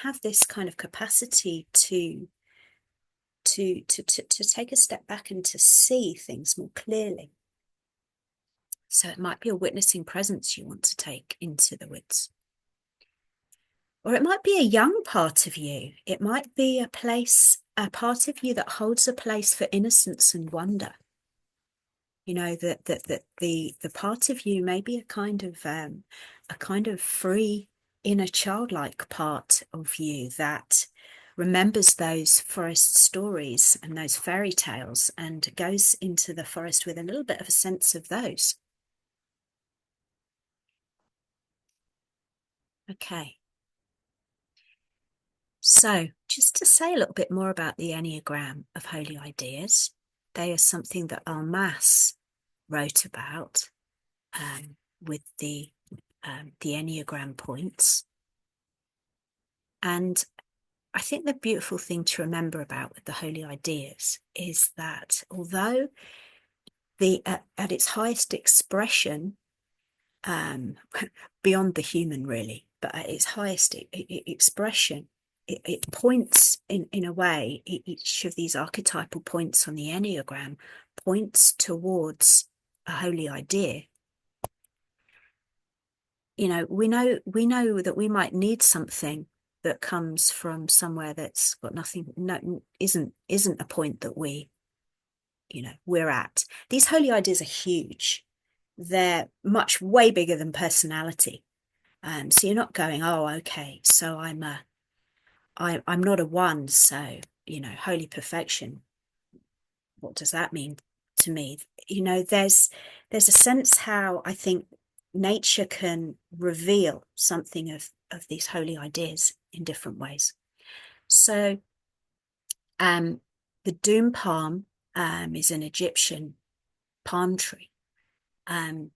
have this kind of capacity to take a step back and to see things more clearly. So it might be a witnessing presence you want to take into the woods. Or it might be a young part of you. It might be a part of you that holds a place for innocence and wonder. You know, that the part of you may be a kind of free inner childlike part of you that remembers those forest stories and those fairy tales and goes into the forest with a little bit of a sense of those. Okay. So just to say a little bit more about the Enneagram of Holy Ideas, they are something that Almas wrote about with the Enneagram points. And I think the beautiful thing to remember about with the Holy Ideas is that although at its highest expression, beyond the human really, but at its highest expression, it points in a way, each of these archetypal points on the Enneagram points towards a holy idea. You know, we know that we might need something that comes from somewhere that's got nothing, no, isn't a point that we're at. These holy ideas are huge. They're much way bigger than personality. So you're not going, oh, okay, so I'm not a one, so, you know, holy perfection. What does that mean to me? You know, there's a sense how I think nature can reveal something of these holy ideas in different ways. So the doom palm is an Egyptian palm tree. I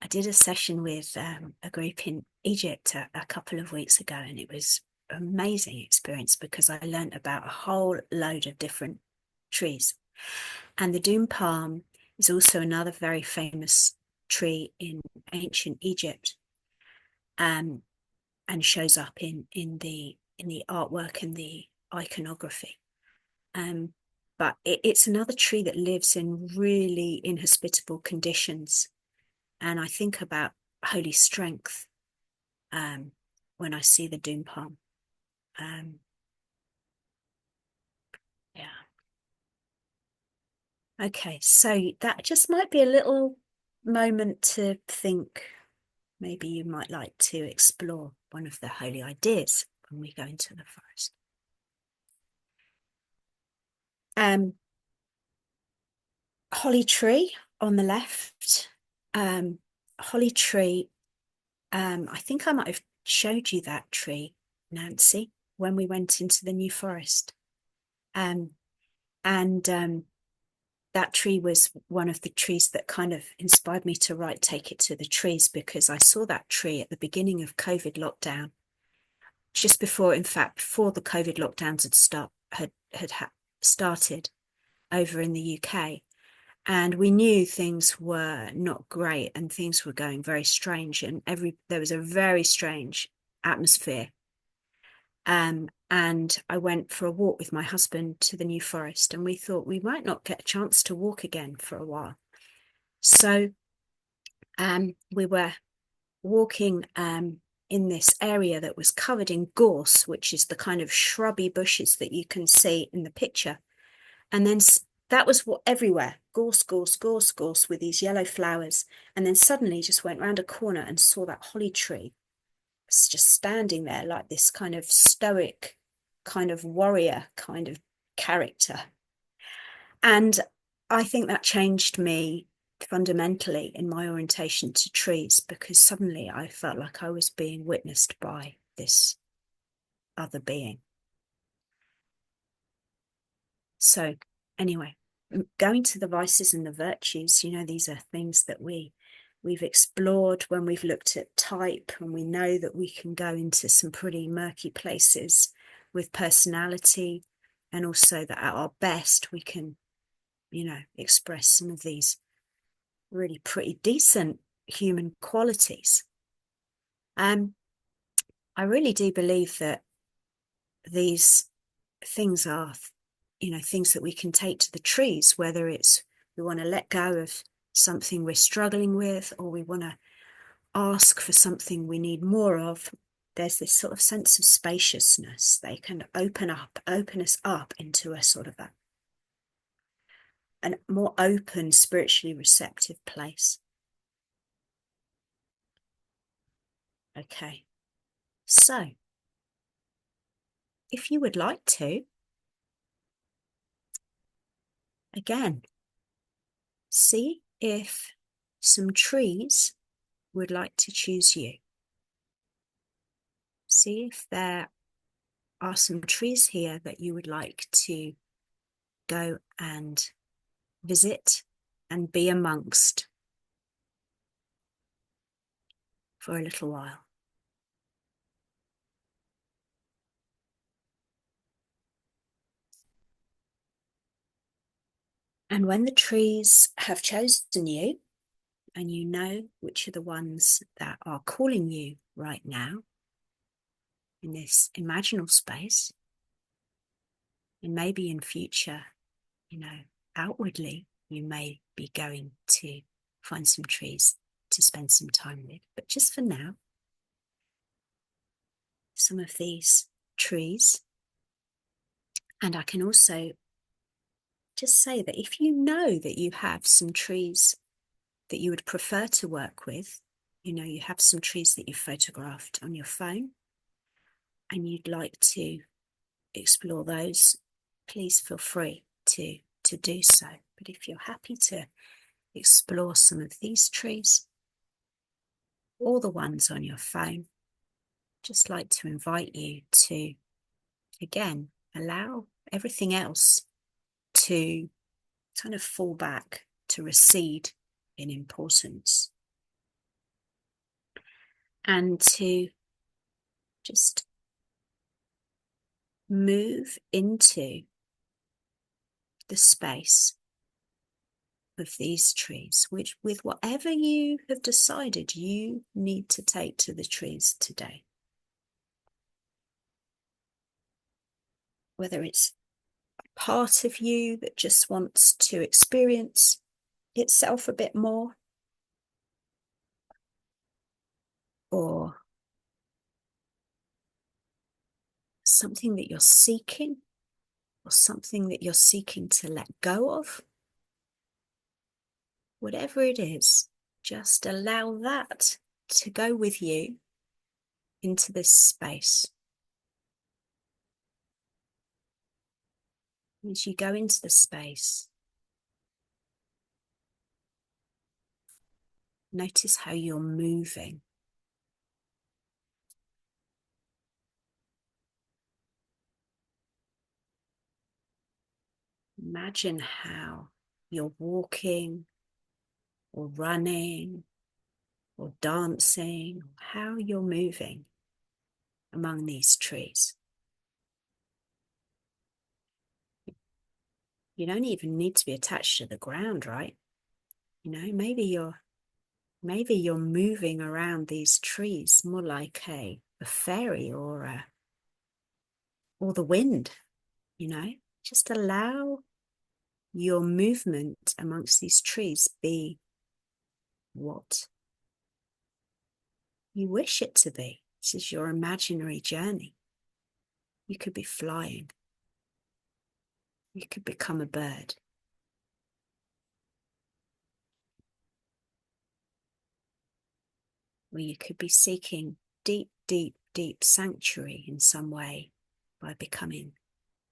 did a session with a group in Egypt a couple of weeks ago, and it was an amazing experience because I learned about a whole load of different trees. And the doom palm is also another very famous tree in ancient Egypt, and shows up in the artwork and the iconography. But it's another tree that lives in really inhospitable conditions. And I think about holy strength when I see the doom palm. Yeah. Okay, so that just might be a little moment to think maybe you might like to explore one of the holy ideas when we go into the forest. Holly tree on the left. Holly tree, I think I might have showed you that tree, Nancy, when we went into the New Forest. And that tree was one of the trees that kind of inspired me to write Take It to the Trees, because I saw that tree at the beginning of COVID lockdown, just before, in fact, before the COVID lockdowns had started over in the UK. And we knew things were not great and things were going very strange, and there was a very strange atmosphere. And I went for a walk with my husband to the New Forest, and we thought we might not get a chance to walk again for a while. So we were walking in this area that was covered in gorse, which is the kind of shrubby bushes that you can see in the picture. And then that was what everywhere, gorse, gorse, gorse, gorse, with these yellow flowers. And then suddenly just went round a corner and saw that holly tree. It's just standing there like this kind of stoic, kind of warrior kind of character. And I think that changed me fundamentally in my orientation to trees, because suddenly I felt like I was being witnessed by this other being. So anyway, going to the vices and the virtues, these are things that we've explored when we've looked at type, and we know that we can go into some pretty murky places with personality, and also that at our best we can express some of these really pretty decent human qualities. I really do believe that these things are things that we can take to the trees, whether it's we want to let go of something we're struggling with, or we want to ask for something we need more of. There's this sort of sense of spaciousness. They can open us up into a sort of a more open, spiritually receptive place. Okay, so if you would like to, again, see if some trees would like to choose you. See if there are some trees here that you would like to go and visit and be amongst for a little while. And when the trees have chosen you, and you know which are the ones that are calling you right now in this imaginal space, and maybe in future, outwardly, you may be going to find some trees to spend some time with. But just for now, some of these trees, and I can also just say that if you know that you have some trees that you would prefer to work with, you have some trees that you photographed on your phone and you'd like to explore those, please feel free to do so. But if you're happy to explore some of these trees or the ones on your phone, just like to invite you to, again, allow everything else to kind of fall back, to recede in importance, and to just move into the space of these trees, which with whatever you have decided you need to take to the trees today. Whether it's a part of you that just wants to experience itself a bit more, or something that you're seeking, or something that you're seeking to let go of. Whatever it is, just allow that to go with you into this space. As you go into the space, notice how you're moving. Imagine how you're walking or running or dancing, or how you're moving among these trees. You don't even need to be attached to the ground, right? Maybe you're moving around these trees more like a fairy or the wind, Just allow your movement amongst these trees be what you wish it to be. This is your imaginary journey. You could be flying. You could become a bird. Or you could be seeking deep, deep, deep sanctuary in some way by becoming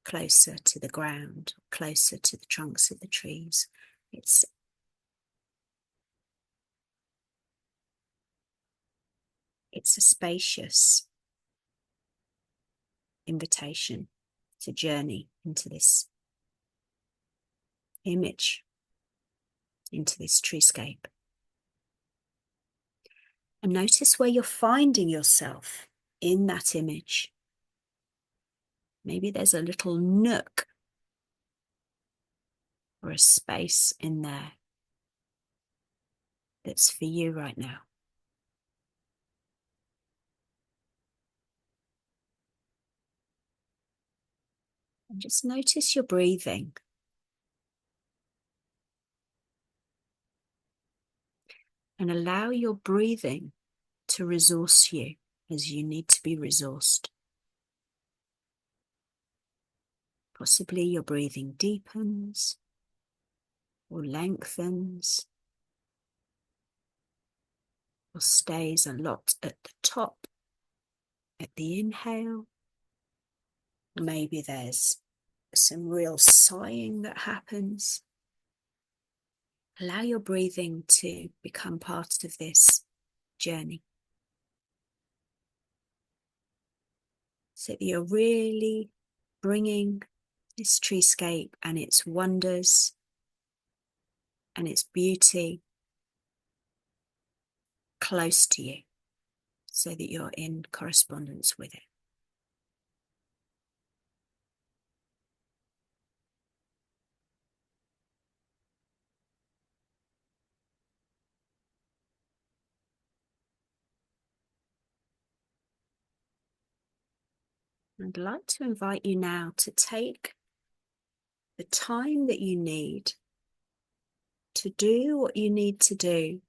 closer to the ground, closer to the trunks of the trees. It's a spacious invitation to journey into this image, into this treescape. And notice where you're finding yourself in that image. Maybe there's a little nook or a space in there that's for you right now. And just notice your breathing. And allow your breathing to resource you as you need to be resourced. Possibly your breathing deepens or lengthens or stays a lot at the top at the inhale. Maybe there's some real sighing that happens. Allow your breathing to become part of this journey, so that you're really bringing this treescape and its wonders and its beauty close to you, so that you're in correspondence with it. I'd like to invite you now to take the time that you need to do what you need to do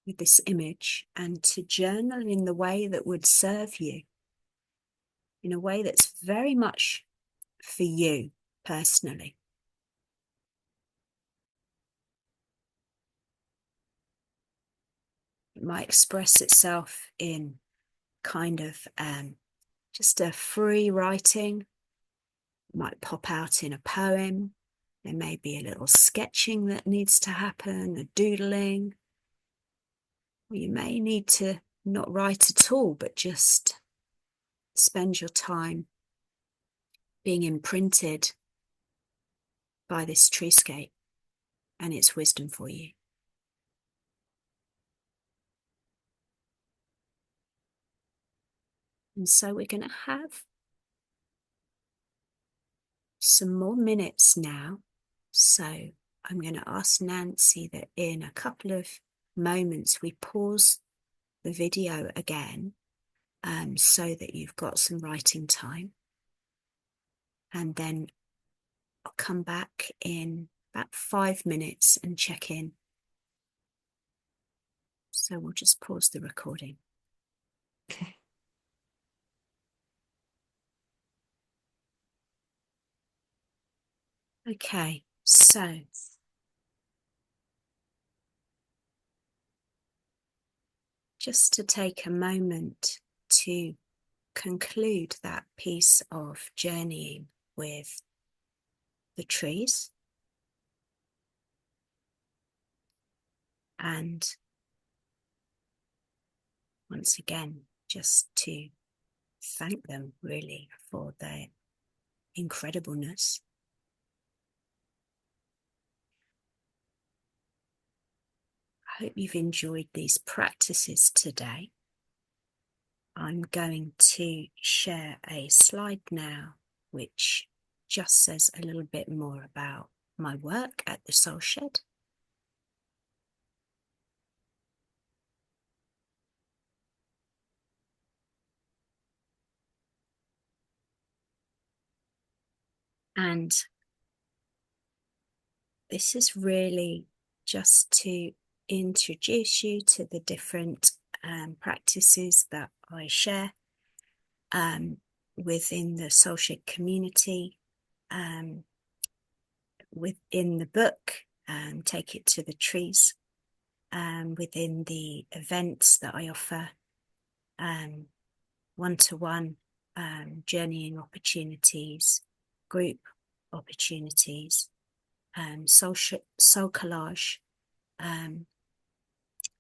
with this image, and to journal in the way that would serve you, in a way that's very much for you personally. It might express itself in kind of just a free writing. It might pop out in a poem. There may be a little sketching that needs to happen, a doodling. Or you may need to not write at all, but just spend your time being imprinted by this treescape and its wisdom for you. And so we're going to have some more minutes now. So I'm going to ask Nancy that in a couple of moments we pause the video again, so that you've got some writing time. And then I'll come back in about 5 minutes and check in. So we'll just pause the recording. Okay. Okay, so just to take a moment to conclude that piece of journeying with the trees, and once again just to thank them really for their incredibleness. hope you've enjoyed these practices today. I'm going to share a slide now, which just says a little bit more about my work at the Soul Shed. And this is really just to introduce you to the different practices that I share within the Soul Shed community, within the book, Take It to the Trees, within the events that I offer, one-to-one journeying opportunities, group opportunities, soul collage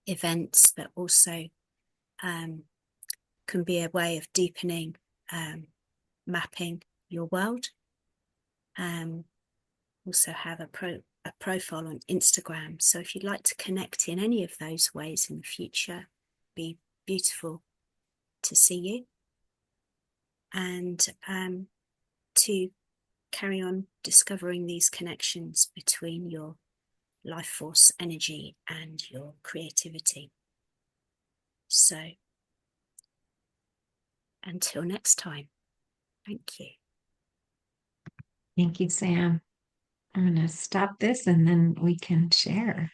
events that also can be a way of deepening mapping your world. Also have a profile on Instagram, so if you'd like to connect in any of those ways in the future, be beautiful to see you, and to carry on discovering these connections between your life force energy and your creativity. So until next time, thank you. Thank you, Sam. I'm going to stop this and then we can share.